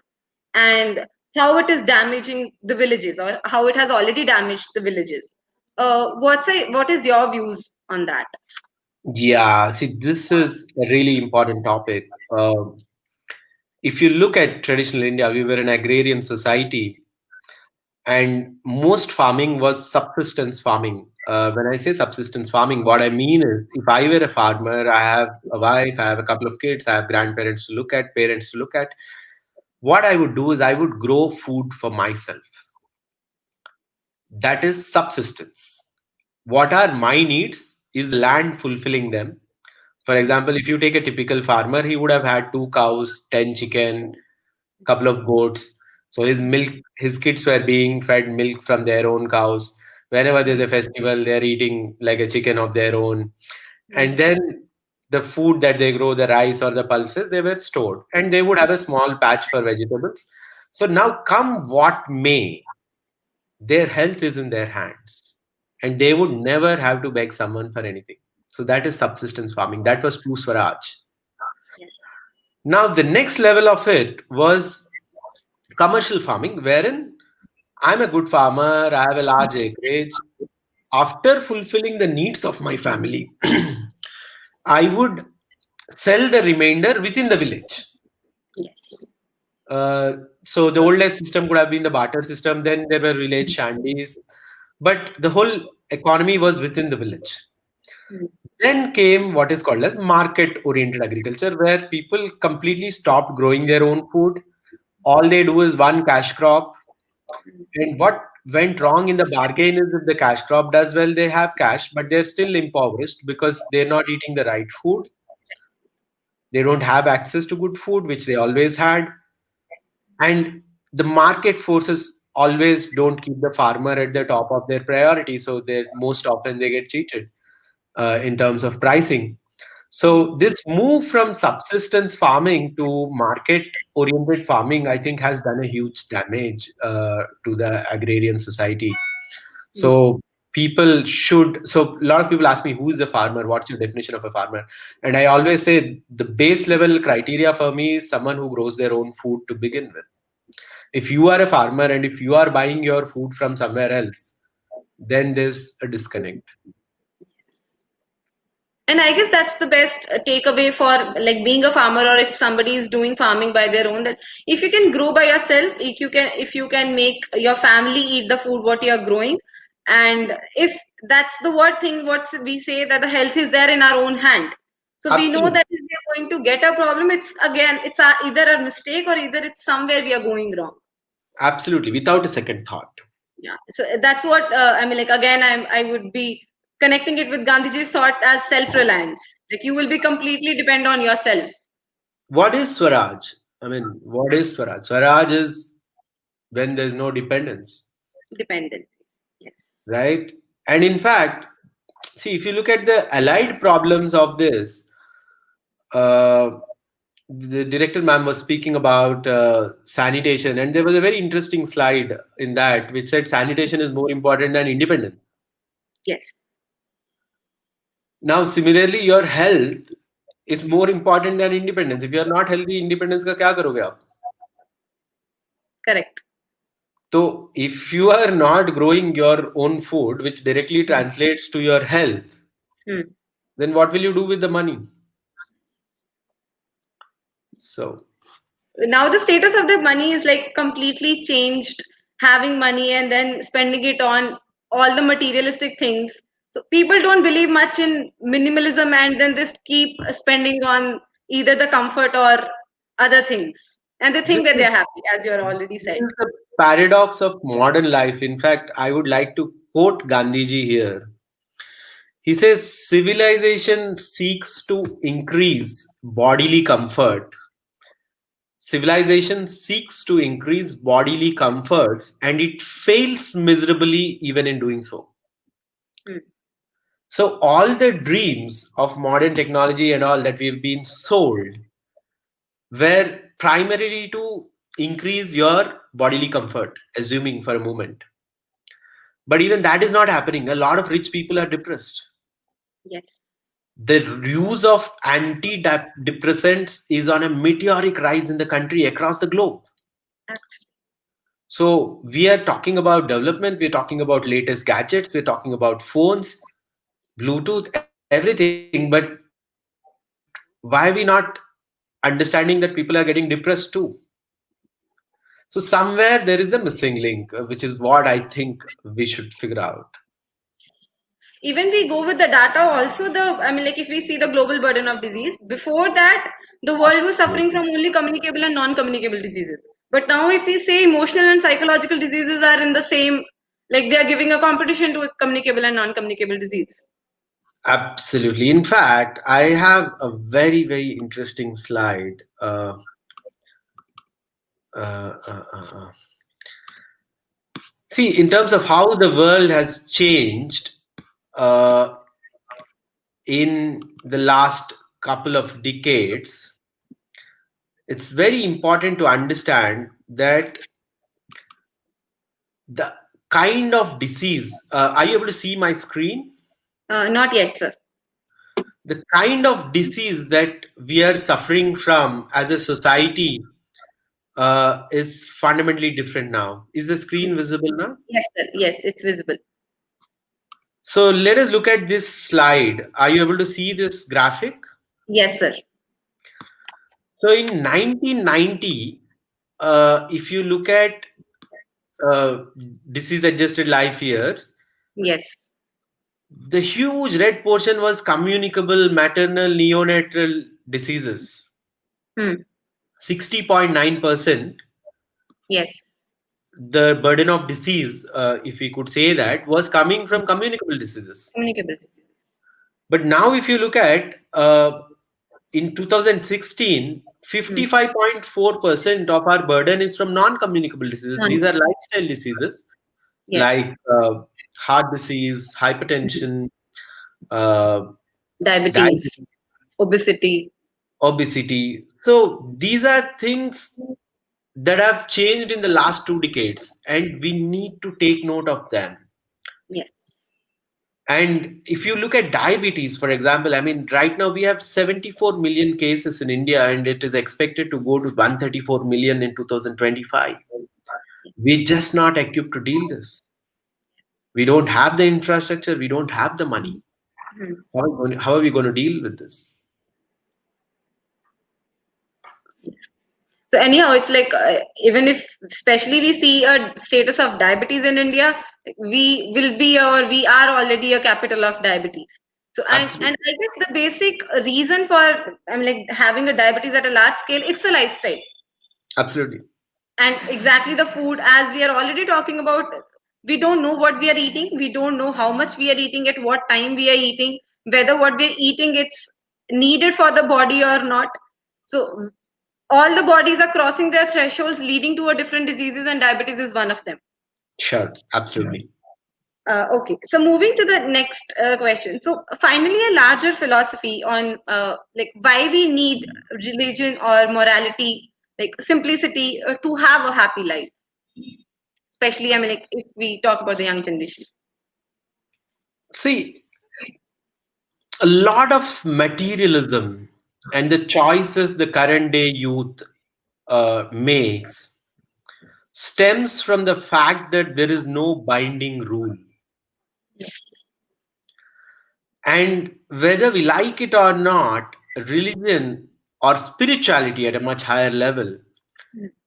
and how it is damaging the villages, or how it has already damaged the villages. What is your views on that? Yeah, see, this is a really important topic. If you look at traditional India, we were an agrarian society, and most farming was subsistence farming. When I say subsistence farming, what I mean is if I were a farmer, I have a wife, I have a couple of kids, I have grandparents to look at, parents to look at. What I would do is I would grow food for myself. That is subsistence. What are my needs is land fulfilling them. For example, if you take a typical farmer, he would have had 2 cows, 10 chicken, couple of goats. So his kids were being fed milk from their own cows. Whenever there's a festival, they're eating like a chicken of their own. And then the food that they grow, the rice or the pulses, they were stored. And they would have a small patch for vegetables. So now come what may, their health is in their hands. And they would never have to beg someone for anything. So that is subsistence farming. That was true Swaraj. Yes. Now the next level of it was commercial farming, wherein I'm a good farmer, I have a large acreage. After fulfilling the needs of my family, I would sell the remainder within the village. Yes. So the oldest system could have been the barter system. Then there were village shanties, but the whole economy was within the village. Mm. Then came what is called as market-oriented agriculture, where people completely stopped growing their own food. All they do is one cash crop. And what went wrong in the bargain is if the cash crop does well, they have cash, but they're still impoverished because they're not eating the right food. They don't have access to good food, which they always had. And the market forces always don't keep the farmer at the top of their priority. So they most often they get cheated in terms of pricing. So this move from subsistence farming to market oriented farming, I think, has done a huge damage to the agrarian society. So people should. So a lot of people ask me, who is a farmer? What's your definition of a farmer? And I always say the base level criteria for me is someone who grows their own food to begin with. If you are a farmer and if you are buying your food from somewhere else, then there's a disconnect. And I guess that's the best takeaway for like being a farmer, or if somebody is doing farming by their own, that if you can grow by yourself, if you can make your family eat the food what you are growing, and if that's the word thing, what we say, that the health is there in our own hand. So we know Absolutely. that if we are going to get a problem, it's either a mistake or either it's somewhere we are going wrong. Absolutely. Without a second thought. Yeah, so that's what I mean. Like again, I would be connecting it with Gandhiji's thought as self-reliance. Like you will be completely depend on yourself. What is Swaraj? I mean, what is Swaraj? Swaraj is when there's no dependence, Dependency. Yes. right? And in fact, see, if you look at the allied problems of this, uh, the director ma'am was speaking about sanitation, and there was a very interesting slide in that which said sanitation is more important than independence. Yes. Now, similarly, your health is more important than independence. If you are not healthy, independence का क्या करोगे आप? Correct. So, if you are not growing your own food, which directly translates to your health, Hmm. then what will you do with the money? So, Now the status of the money is like completely changed. Having money and then spending it on all the materialistic things. So people don't believe much in minimalism, and then just keep spending on either the comfort or other things, and they this think that is, they're happy, as you already this said. is the paradox of modern life. In fact, I would like to quote Gandhiji here. He says, civilization seeks to increase bodily comfort. Civilization seeks to increase bodily comforts and it fails miserably even in doing so. Hmm. So, all the dreams of modern technology and all that we've been sold were primarily to increase your bodily comfort, assuming for a moment. But even that is not happening. A lot of rich people are depressed. Yes. The use of antidepressants is on a meteoric rise in the country across the globe. Actually. So we are talking about development, we're talking about latest gadgets, we're talking about phones, Bluetooth, everything. But why are we not understanding that people are getting depressed too? So somewhere there is a missing link, which is what I think we should figure out. Even we go with the data also, like if we see the global burden of disease, before that the world was suffering from only communicable and non-communicable diseases, but now if we say emotional and psychological diseases are in the same, like they are giving a competition to a communicable and non-communicable disease. Absolutely. In fact, I have a very, very interesting slide. Uh, uh, uh, uh. See, in terms of how the world has changed uh, in the last couple of decades, it's very important to understand that the kind of disease, are you able to see my screen? Not yet, sir. The kind of disease that we are suffering from as a society is fundamentally different now. Is the screen visible now? Yes, sir. Yes, it's visible. So let us look at this slide. Are you able to see this graphic? Yes, sir. So in 1990, if you look at uh, disease adjusted life years, Yes. the huge red portion was communicable maternal neonatal diseases. Hmm. 60.9%, Yes. the burden of disease, if we could say that, was coming from communicable diseases. Communicable diseases. But now, if you look at in 2016, Hmm. 55.4% of our burden is from non communicable diseases. These are Non-communicable. lifestyle diseases Yes. like heart disease, hypertension, uh, Diabetes, diabetes, obesity. obesity. So these are things that have changed in the last 2 decades, and we need to take note of them. Yes. And if you look at diabetes, for example, I mean, right now we have 74 million cases in India, and it is expected to go to 134 million in 2025. We're just not equipped to deal this. We don't have the infrastructure, we don't have the money. Hmm. How are we going to deal with this? So anyhow, it's like even if, especially we see a status of diabetes in India, we will be or we are already a capital of diabetes. So Absolutely. and I guess the basic reason for like having a diabetes at a large scale, it's a lifestyle. Absolutely. And exactly the food, as we are already talking about, we don't know what we are eating, we don't know how much we are eating, at what time we are eating, whether what we are eating it's needed for the body or not. So all the bodies are crossing their thresholds leading to a different diseases, and diabetes is one of them. Sure. Absolutely. Okay, so moving to the next question. So finally, a larger philosophy on like why we need religion or morality, like simplicity, to have a happy life. Especially, I mean, like if we talk about the young generation. See, a lot of materialism and the choices the current day youth makes stems from the fact that there is no binding rule. Yes. And whether we like it or not, religion or spirituality at a much higher level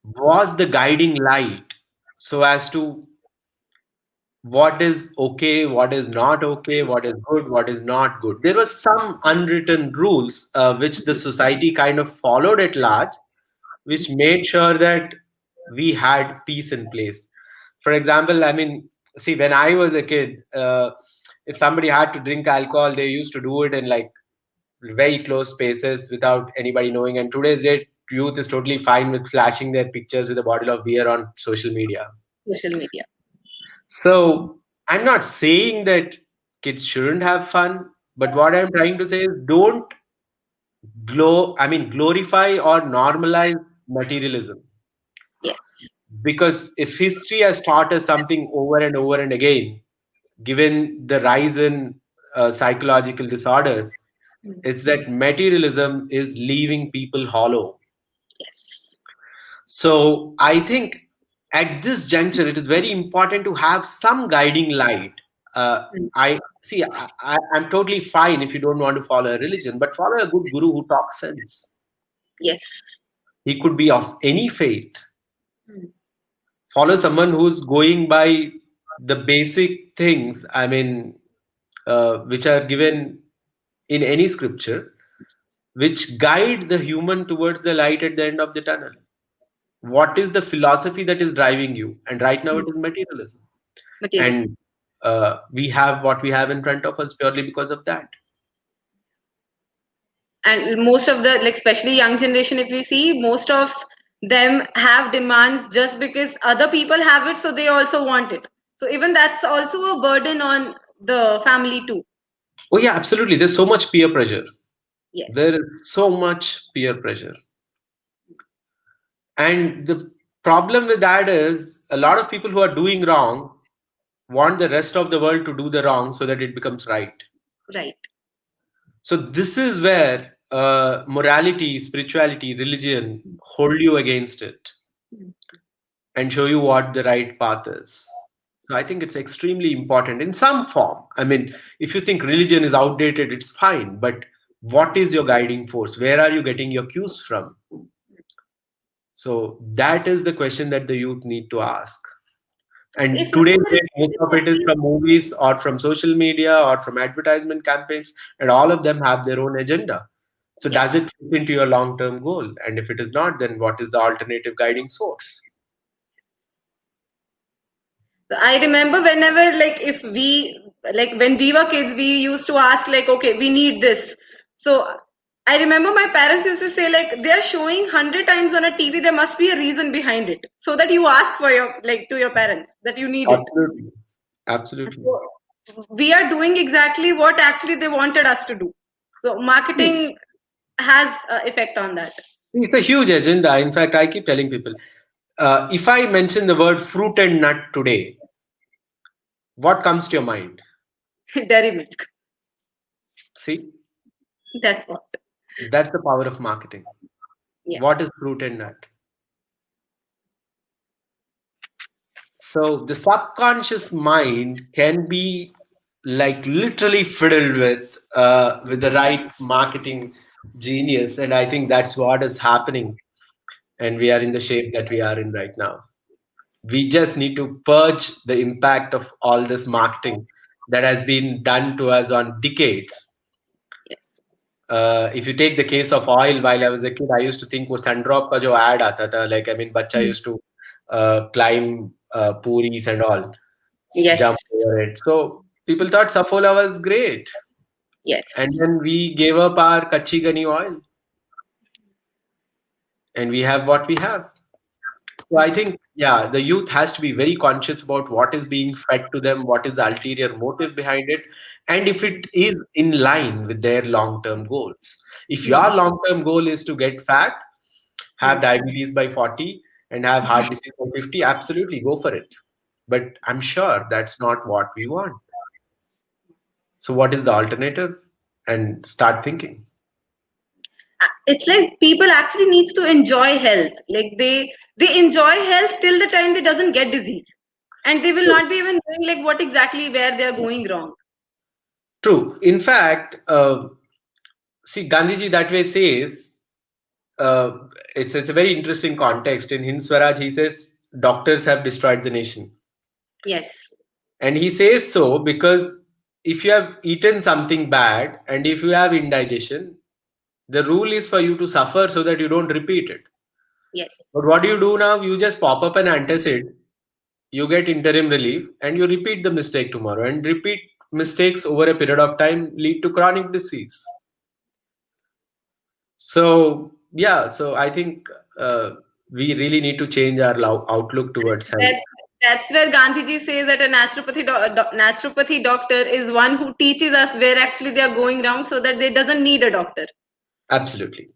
was the guiding light so as to what is okay, what is not okay, what is good, what is not good. There was some unwritten rules which the society kind of followed at large, which made sure that we had peace in place. For example, I mean, see, when I was a kid, if somebody had to drink alcohol, they used to do it in like very close spaces without anybody knowing. And today's date, youth is totally fine with flashing their pictures with a bottle of beer on social media. Social media. So I'm not saying that kids shouldn't have fun, but what I'm trying to say is don't glorify or normalize materialism. Yes. Because if history has taught us something over and over and again, given the rise in psychological disorders, it's that materialism is leaving people hollow. Yes. So I think at this juncture, it is very important to have some guiding light. I see. I'm totally fine if you don't want to follow a religion, but follow a good guru who talks sense. Yes. He could be of any faith. Hmm. Follow someone who's going by the basic things. I mean, which are given in any scripture, which guide the human towards the light at the end of the tunnel. What is the philosophy that is driving you? And right now, it is materialism. Material. And we have what we have in front of us purely because of that. And most of the, like especially young generation, if we see, most of them have demands just because other people have it, so they also want it. So even that's also a burden on the family too. Oh, yeah, absolutely. There's so much peer pressure. Yes. There is so much peer pressure. And the problem with that is a lot of people who are doing wrong want the rest of the world to do the wrong so that it becomes right. Right. So this is where morality, spirituality, religion hold you against it. and show you what the right path is. So I think it's extremely important in some form. I mean, if you think religion is outdated, it's fine, but what is your guiding force? Where are you getting your cues from? So that is the question that the youth need to ask. So if And not today, for most religion, of at it is least, from movies or from social media or from advertisement campaigns, and all of them have their own agenda. So, yes. does it fit into your long term goal? And if it is not, then what is the alternative guiding source? So I remember whenever, like, if we, like, when we were kids, we used to ask, like, okay, we need this. So I remember my parents used to say, like, they are showing 100 times on a TV, there must be a reason behind it. So that you ask for your, like, to your parents that you need it. Absolutely. Absolutely. So we are doing exactly what actually they wanted us to do. So marketing has effect on that. It's a huge agenda. In fact, I keep telling people if I mention the word fruit and nut today, what comes to your mind? Dairy milk. See, That's what. that's the power of marketing. Yeah. What is fruit and nut? So the subconscious mind can be like literally fiddled with the right marketing genius, and I think that's what is happening, and we are in the shape that we are in right now. We just need to purge the impact of all this marketing that has been done to us on decades. Yes. If you take the case of oil, while I was a kid, I used to think वो Sundrop का जो ad आता था, like I mean, बच्चा used to climb puris and all, Yes. jump over it. So people thought Safola was great, Yes. and then we gave up our kachi gani oil, and we have what we have. So I think, yeah, the youth has to be very conscious about what is being fed to them, what is the ulterior motive behind it, and if it is in line with their long-term goals. If your long-term goal is to get fat, have diabetes by 40, and have heart disease by 50, absolutely go for it. But I'm sure that's not what we want. So what is the alternative? And start thinking. It's like people actually needs to enjoy health, like they enjoy health till the time they doesn't get disease, and they will True. not be even knowing like what exactly where they are going wrong. True. In fact, see, Gandhiji that way says, uh, it's a very interesting context. In Hind Swaraj, he says, doctors have destroyed the nation. Yes. And he says so because if you have eaten something bad and if you have indigestion, the rule is for you to suffer so that you don't repeat it. Yes. But what do you do now? You just pop up an antacid, you get interim relief, and you repeat the mistake tomorrow. And repeat mistakes over a period of time lead to chronic disease. So, yeah, so I think we really need to change our outlook towards health. That's where Gandhiji says that a naturopathy doctor is one who teaches us where actually they are going wrong, so that they doesn't need a doctor. Absolutely.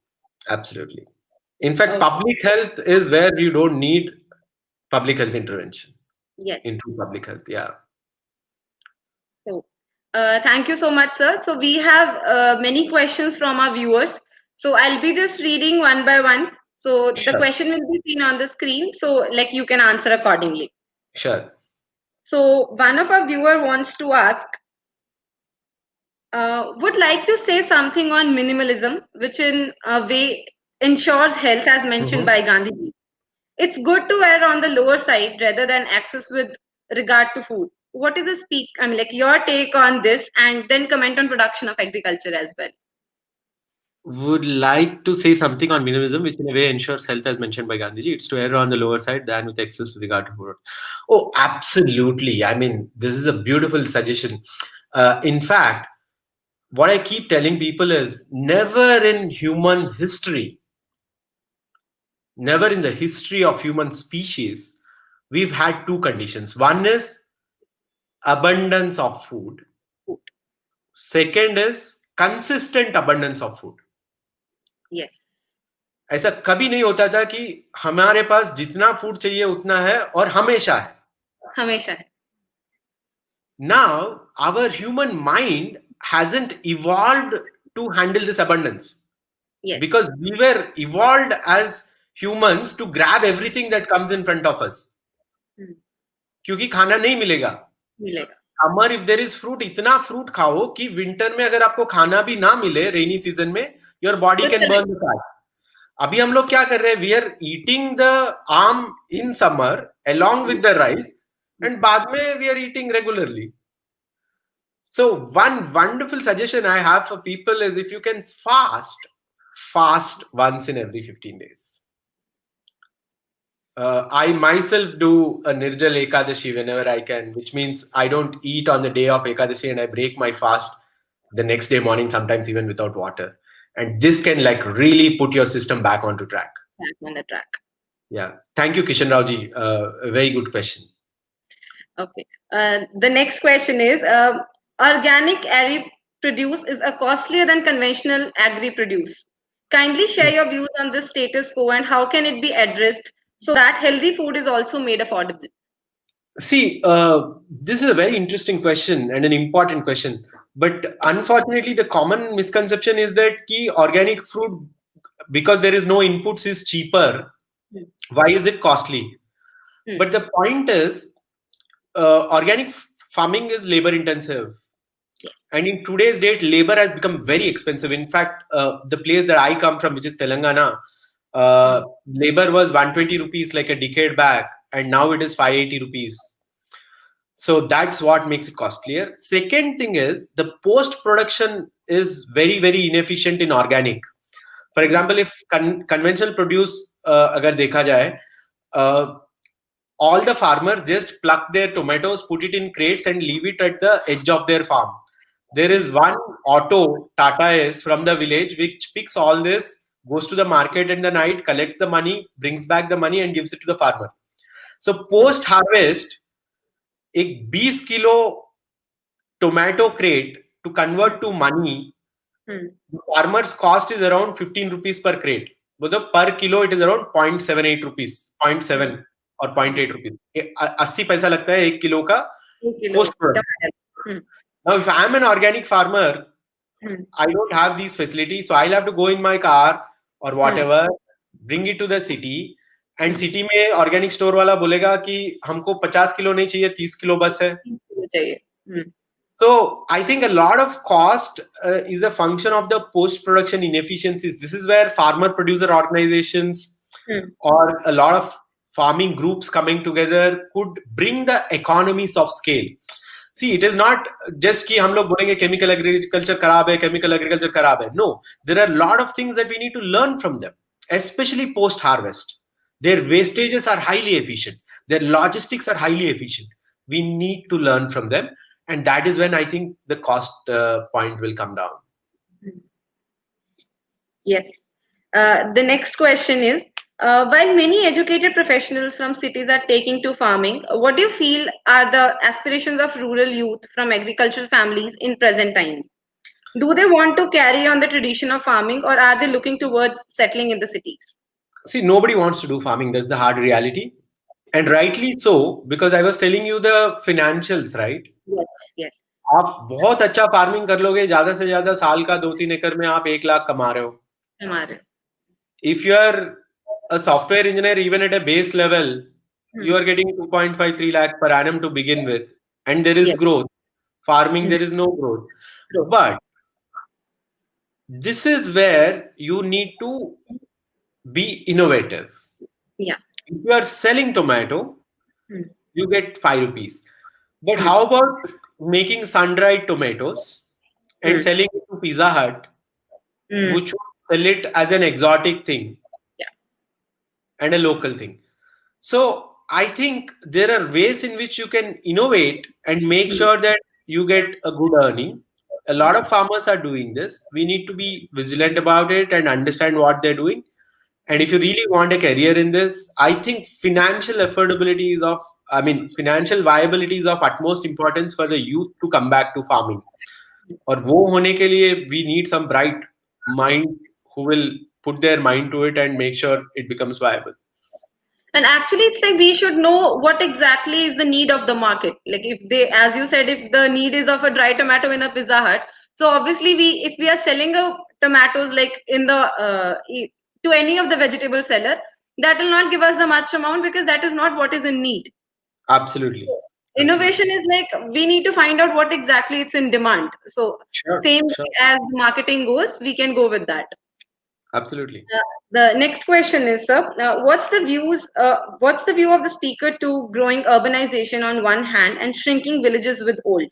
Absolutely. In fact, Okay. public health is where you don't need public health intervention Yes. into public health. Yeah. So, thank you so much, sir. So we have many questions from our viewers. So I'll be just reading one by one. So the Sure. question will be seen on the screen. So like you can answer accordingly. Sure. So one of our viewer wants to ask, would like to say something on minimalism, which in a way ensures health, as mentioned Mhm. by Gandhi. It's good to err on the lower side rather than excess with regard to food. What is the speak? I mean, like your take on this, and then comment on production of agriculture as well. Would like to say something on minimalism, which in a way ensures health, as mentioned by Gandhiji. It's to err on the lower side than with excess with regard to food. Oh, absolutely. I mean, this is a beautiful suggestion. In fact, what I keep telling people is never in human history, never in the history of human species, we've had two conditions. One is abundance of food. Second is consistent abundance of food. Yes. ऐसा कभी नहीं होता था कि हमारे पास जितना food चाहिए उतना है और हमेशा है. हमेशा है. Now, our human mind hasn't evolved to handle this abundance. Yes. Because we were evolved as humans to grab everything that comes in front of us. क्योंकि खाना नहीं मिलेगा. मिलेगा. Summer if there is fruit, इतना fruit खाओ कि winter में अगर आपको खाना भी ना मिले rainy season में, your body can burn the fat. अभी हम लोग क्या कर रहे हैं? We are eating the arm in summer along with the rice, and बाद में we are eating regularly. So one wonderful suggestion I have for people is if you can fast once in every 15 days. I myself do a Nirjal Ekadashi whenever I can, which means I don't eat on the day of Ekadashi and I break my fast the next day morning, sometimes even without water. And this can like really put your system back onto track. Back on the track. Yeah. Thank you, Kishan Raoji. A very good question. Okay. The next question is, organic agri produce is costlier than conventional agri produce. Kindly share your views on this status quo and how can it be addressed so that healthy food is also made affordable. See, this is a very interesting question and an important question. But unfortunately, the common misconception is that organic food, because there is no inputs, is cheaper. Why is it costly? But the point is, organic farming is labor intensive. And in today's date, labor has become very expensive. In fact, the place that I come from, which is Telangana, labor was 120 rupees like a decade back, and now it is 580 rupees. So that's what makes it costlier. Second thing is the post-production is very, very inefficient in organic. For example, if conventional produce, agar dekha jaye, all the farmers just pluck their tomatoes, put it in crates and leave it at the edge of their farm. There is one auto, Tata is from the village, which picks all this, goes to the market in the night, collects the money, brings back the money and gives it to the farmer. So post-harvest, a 20 kilo tomato crate to convert to money, the farmer's cost is around 15 rupees per crate. But per kilo, it is around 0.78 rupees, 0.7 or 0.8 rupees. 80 paisa lagta hai 1 kilo ka post-product. Now, if I'm an organic farmer, I don't have these facilities. So I'll have to go in my car or whatever, bring it to the city. And city में organic store वाला बोलेगा कि हमको 50 kilo नहीं चाहिए, 30 kilo बस है. So I think a lot of cost is a function of the post-production inefficiencies. This is where farmer-producer organizations or a lot of farming groups coming together could bring the economies of scale. See, it is not just कि हम लोग बोलेंगे chemical agriculture खराब है, chemical agriculture खराब है. No, there are a lot of things that we need to learn from them, especially post-harvest. Their wastages are highly efficient. Their logistics are highly efficient. We need to learn from them. And that is when I think the cost point will come down. Yes. The next question is, while many educated professionals from cities are taking to farming, what do you feel are the aspirations of rural youth from agricultural families in present times? Do they want to carry on the tradition of farming or are they looking towards settling in the cities? See, nobody wants to do farming. That's the hard reality. And rightly so, because I was telling you the financials, right? Yes, yes. आप बहुत अच्छा farming कर लोगे, ज्यादा से ज्यादा साल का 2-3 एकड़ में आप 1 लाख कमा रहे हो. If you are a software engineer, even at a base level, you are getting 2.53 lakh per annum to begin with, and there is growth. Farming, there is no growth. But this is where you need to be innovative. Yeah. If you are selling tomato, you get 5 rupees. But how about making sun-dried tomatoes and selling it to Pizza Hut, which would sell it as an exotic thing and a local thing? So I think there are ways in which you can innovate and make sure that you get a good earning. A lot of farmers are doing this. We need to be vigilant about it and understand what they're doing. And if you really want a career in this, I think financial affordability is financial viability is of utmost importance for the youth to come back to farming. और वो होने के लिए we need some bright minds who will put their mind to it and make sure it becomes viable. And actually, it's like we should know what exactly is the need of the market. Like if they, as you said, if the need is of a dry tomato in a Pizza Hut, so obviously if we are selling tomatoes like in the to any of the vegetable seller, that will not give us the much amount because that is not what is in need. Absolutely. Innovation Absolutely. is like we need to find out what exactly it's in demand. So Sure. same Sure. way as marketing goes, we can go with that. Absolutely. The next question is, sir, what's the view of the speaker to growing urbanization on one hand and shrinking villages with old?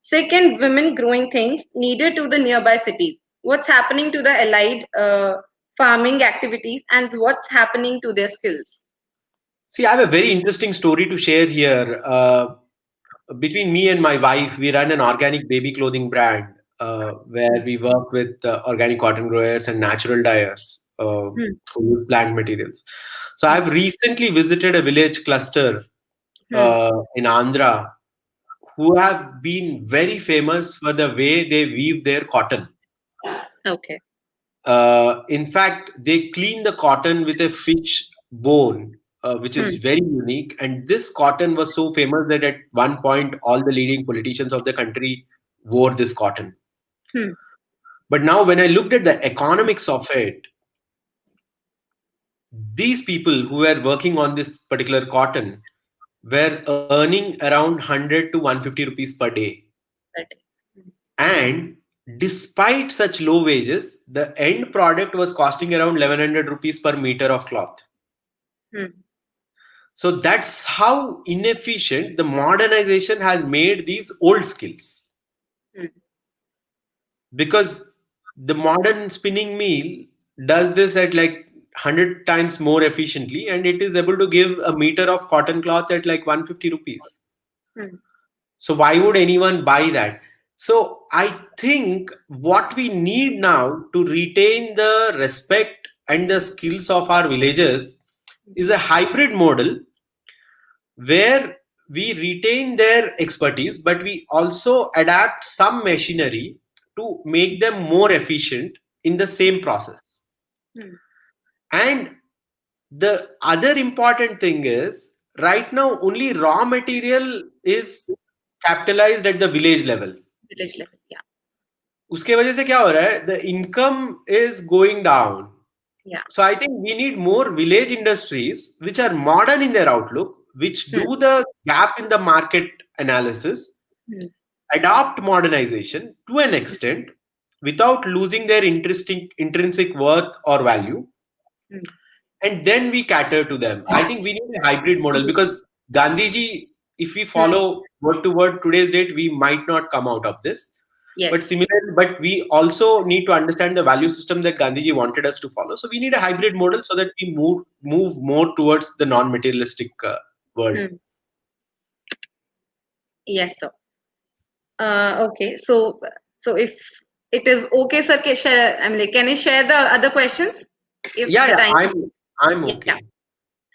Second, women growing things needed to the nearby cities. What's happening to the allied farming activities and what's happening to their skills? See, I have a very interesting story to share here. Between me and my wife, we run an organic baby clothing brand where we work with organic cotton growers and natural dyers Hmm. who use plant materials. So Hmm. I've recently visited a village cluster Hmm. in Andhra who have been very famous for the way they weave their cotton. Okay. In fact, they clean the cotton with a fish bone, which Hmm. is very unique. And this cotton was so famous that at one point, all the leading politicians of the country wore this cotton. Hmm. But now, when I looked at the economics of it, these people who were working on this particular cotton were earning around 100 to 150 rupees per day. That- And despite such low wages, the end product was costing around 1100 rupees per meter of cloth. Hmm. So that's how inefficient the modernization has made these old skills. Hmm. Because the modern spinning mill does this at like 100 times more efficiently and it is able to give a meter of cotton cloth at like 150 rupees. Hmm. So why would anyone buy that? So I think what we need now to retain the respect and the skills of our villagers is a hybrid model where we retain their expertise, but we also adapt some machinery to make them more efficient in the same process. Hmm. And the other important thing is right now only raw material is capitalized at the village level. Village level. Yeah. उसके वजह से क्या हो रहा है? The income is going down. Yeah. So I think we need more village industries which are modern in their outlook, which Hmm. do the gap in the market analysis, Hmm. adopt modernization to an extent without losing their interesting intrinsic worth or value, Hmm. and then we cater to them. I think we need a hybrid model because Gandhiji, if we Hmm. follow word to word today's date, we might not come out of this. But Yes. similarly, but we also need to understand the value system that Gandhiji wanted us to follow. So we need a hybrid model so that we move more towards the non-materialistic world. Hmm. Yes, sir. Okay. So if it is okay, sir, can share, I mean, like, can you share the other questions if Yeah, the yeah, time? I'm Yeah. okay.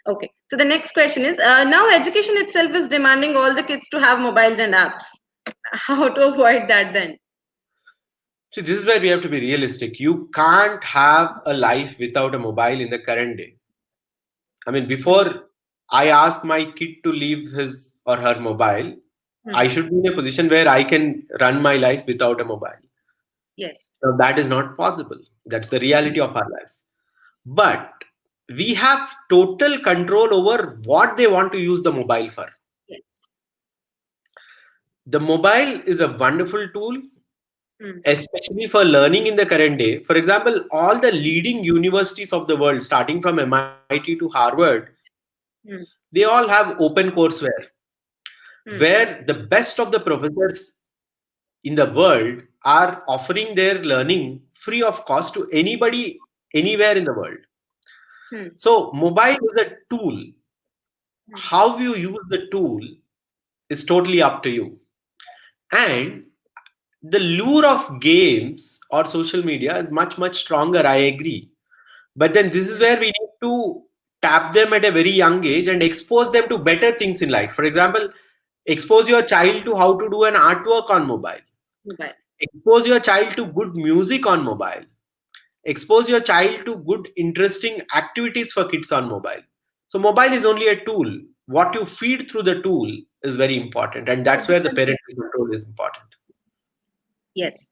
Okay. So the next question is, now education itself is demanding all the kids to have mobiles and apps. How to avoid that then? See, this is where we have to be realistic. You can't have a life without a mobile in the current day. I mean, Hmm. before I ask my kid to leave his or her mobile, Hmm. I should be in a position where I can run my life without a mobile. Yes. So that is not possible. That's the reality of our lives. But we have total control over what they want to use the mobile for. Yes. The mobile is a wonderful tool, Hmm. especially for learning in the current day. For example, all the leading universities of the world, starting from MIT to Harvard, Hmm. they all have open courseware Hmm. where the best of the professors in the world are offering their learning free of cost to anybody anywhere in the world. Hmm. So, mobile is a tool. Hmm. How you use the tool is totally up to you. And the lure of games or social media is much, much stronger. I agree. But then this is Hmm. where we need to tap them at a very young age and expose them to better things in life. For example, expose your child to how to do an artwork on mobile. Mobile. Expose your child to good music on mobile. Expose your child to good, interesting activities for kids on mobile. So, mobile is only a tool. What you feed through the tool is very important, and that's where the parental control is important. Yes.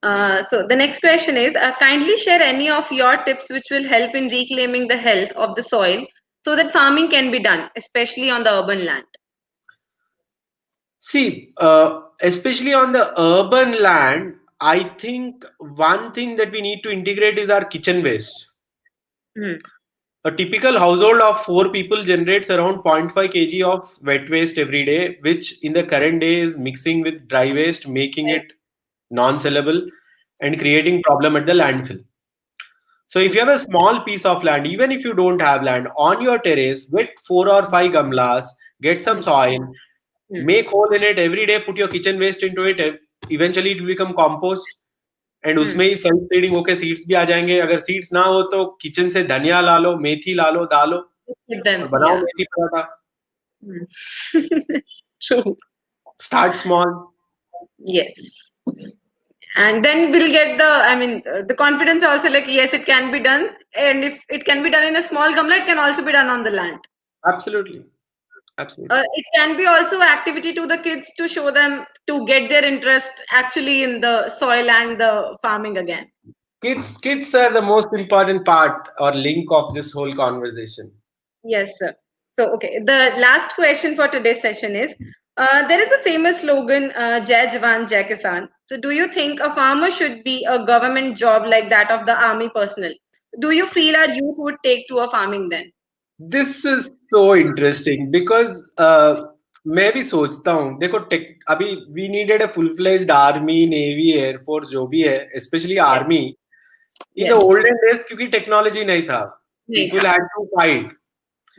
So the next question is, kindly share any of your tips which will help in reclaiming the health of the soil so that farming can be done, especially on the urban land. See, especially on the urban land, I think one thing that we need to integrate is our kitchen waste. Hmm. A typical household of four people generates around 0.5 kg of wet waste every day, which in the current day is mixing with dry waste, making it non-sellable and creating problem at the landfill. So if you have a small piece of land, even if you don't have land, on your terrace, get 4 or 5 gamlas, get some soil, Hmm. make hole in it every day, put your kitchen waste into it. Eventually it will become compost. And Hmm. उसमें ही self seeding होके seeds भी आ जाएंगे. अगर seeds ना हो तो kitchen से धनिया ला लो, मेथी ला लो, डालो With और them, बनाओ yeah. Methi paratha. Hmm. True. Start small. Yes. And then we'll get the confidence also, like, yes, it can be done. And if it can be done in a small gamla, it can also be done on the land. Absolutely. Absolutely. It can be also activity to the kids to show them to get their interest actually in the soil and the farming again. Kids are the most important part or link of this whole conversation. Yes, sir. So, okay, the last question for today's session is, there is a famous slogan, Jai Jawan, Jai Kisan. So, do you think a farmer should be a government job like that of the army personnel? Do you feel our youth would take to a farming then? This is so interesting because मैं भी सोचता हूँ. देखो take अभी we needed a full fledged army, navy, air force जो भी है, especially Yes. army. In the Yes. olden days क्योंकि technology नहीं था, नहीं people था. had to fight.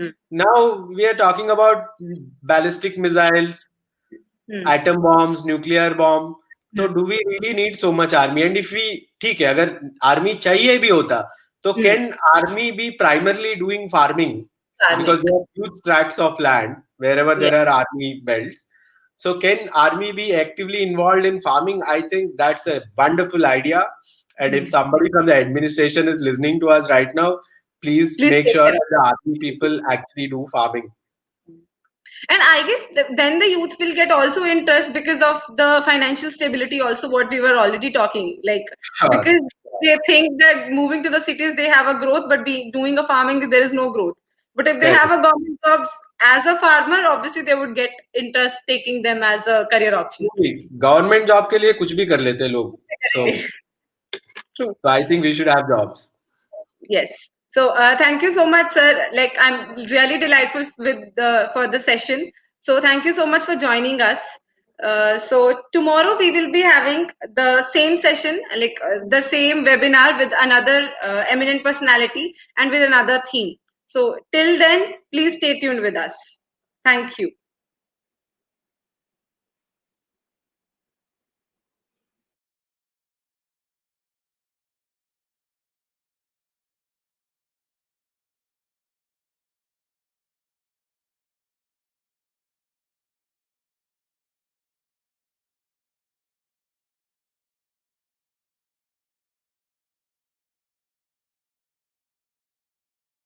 Hmm. Now we are talking about ballistic missiles, Hmm. atom bombs, nuclear bomb. तो Hmm. do we really need so much army? And if we ठीक है अगर army चाहिए भी होता तो Hmm. can army be primarily doing farming? Farming. Because there are huge tracts of land wherever Yeah. there are army belts. So can army be actively involved in farming? I think that's a wonderful idea. And if Hmm. somebody from the administration is listening to us right now, please Please make take sure care of that the army people actually do farming. it. And I guess then the youth will get also interest because of the financial stability, also what we were already talking. Like, Sure. because they think that moving to the cities they have a growth, but be doing a farming there is no growth. But if they Correct. have a government jobs as a farmer, obviously they would get interest taking them as a career option. Government job के लिए कुछ भी कर लेते हैं लोग. So True. I think we should have jobs. Yes. So thank you so much, sir. Like, I'm really delightful with the for the session. So thank you so much for joining us. So tomorrow we will be having the same session, like the same webinar with another eminent personality and with another theme. So till then, please stay tuned with us. Thank you.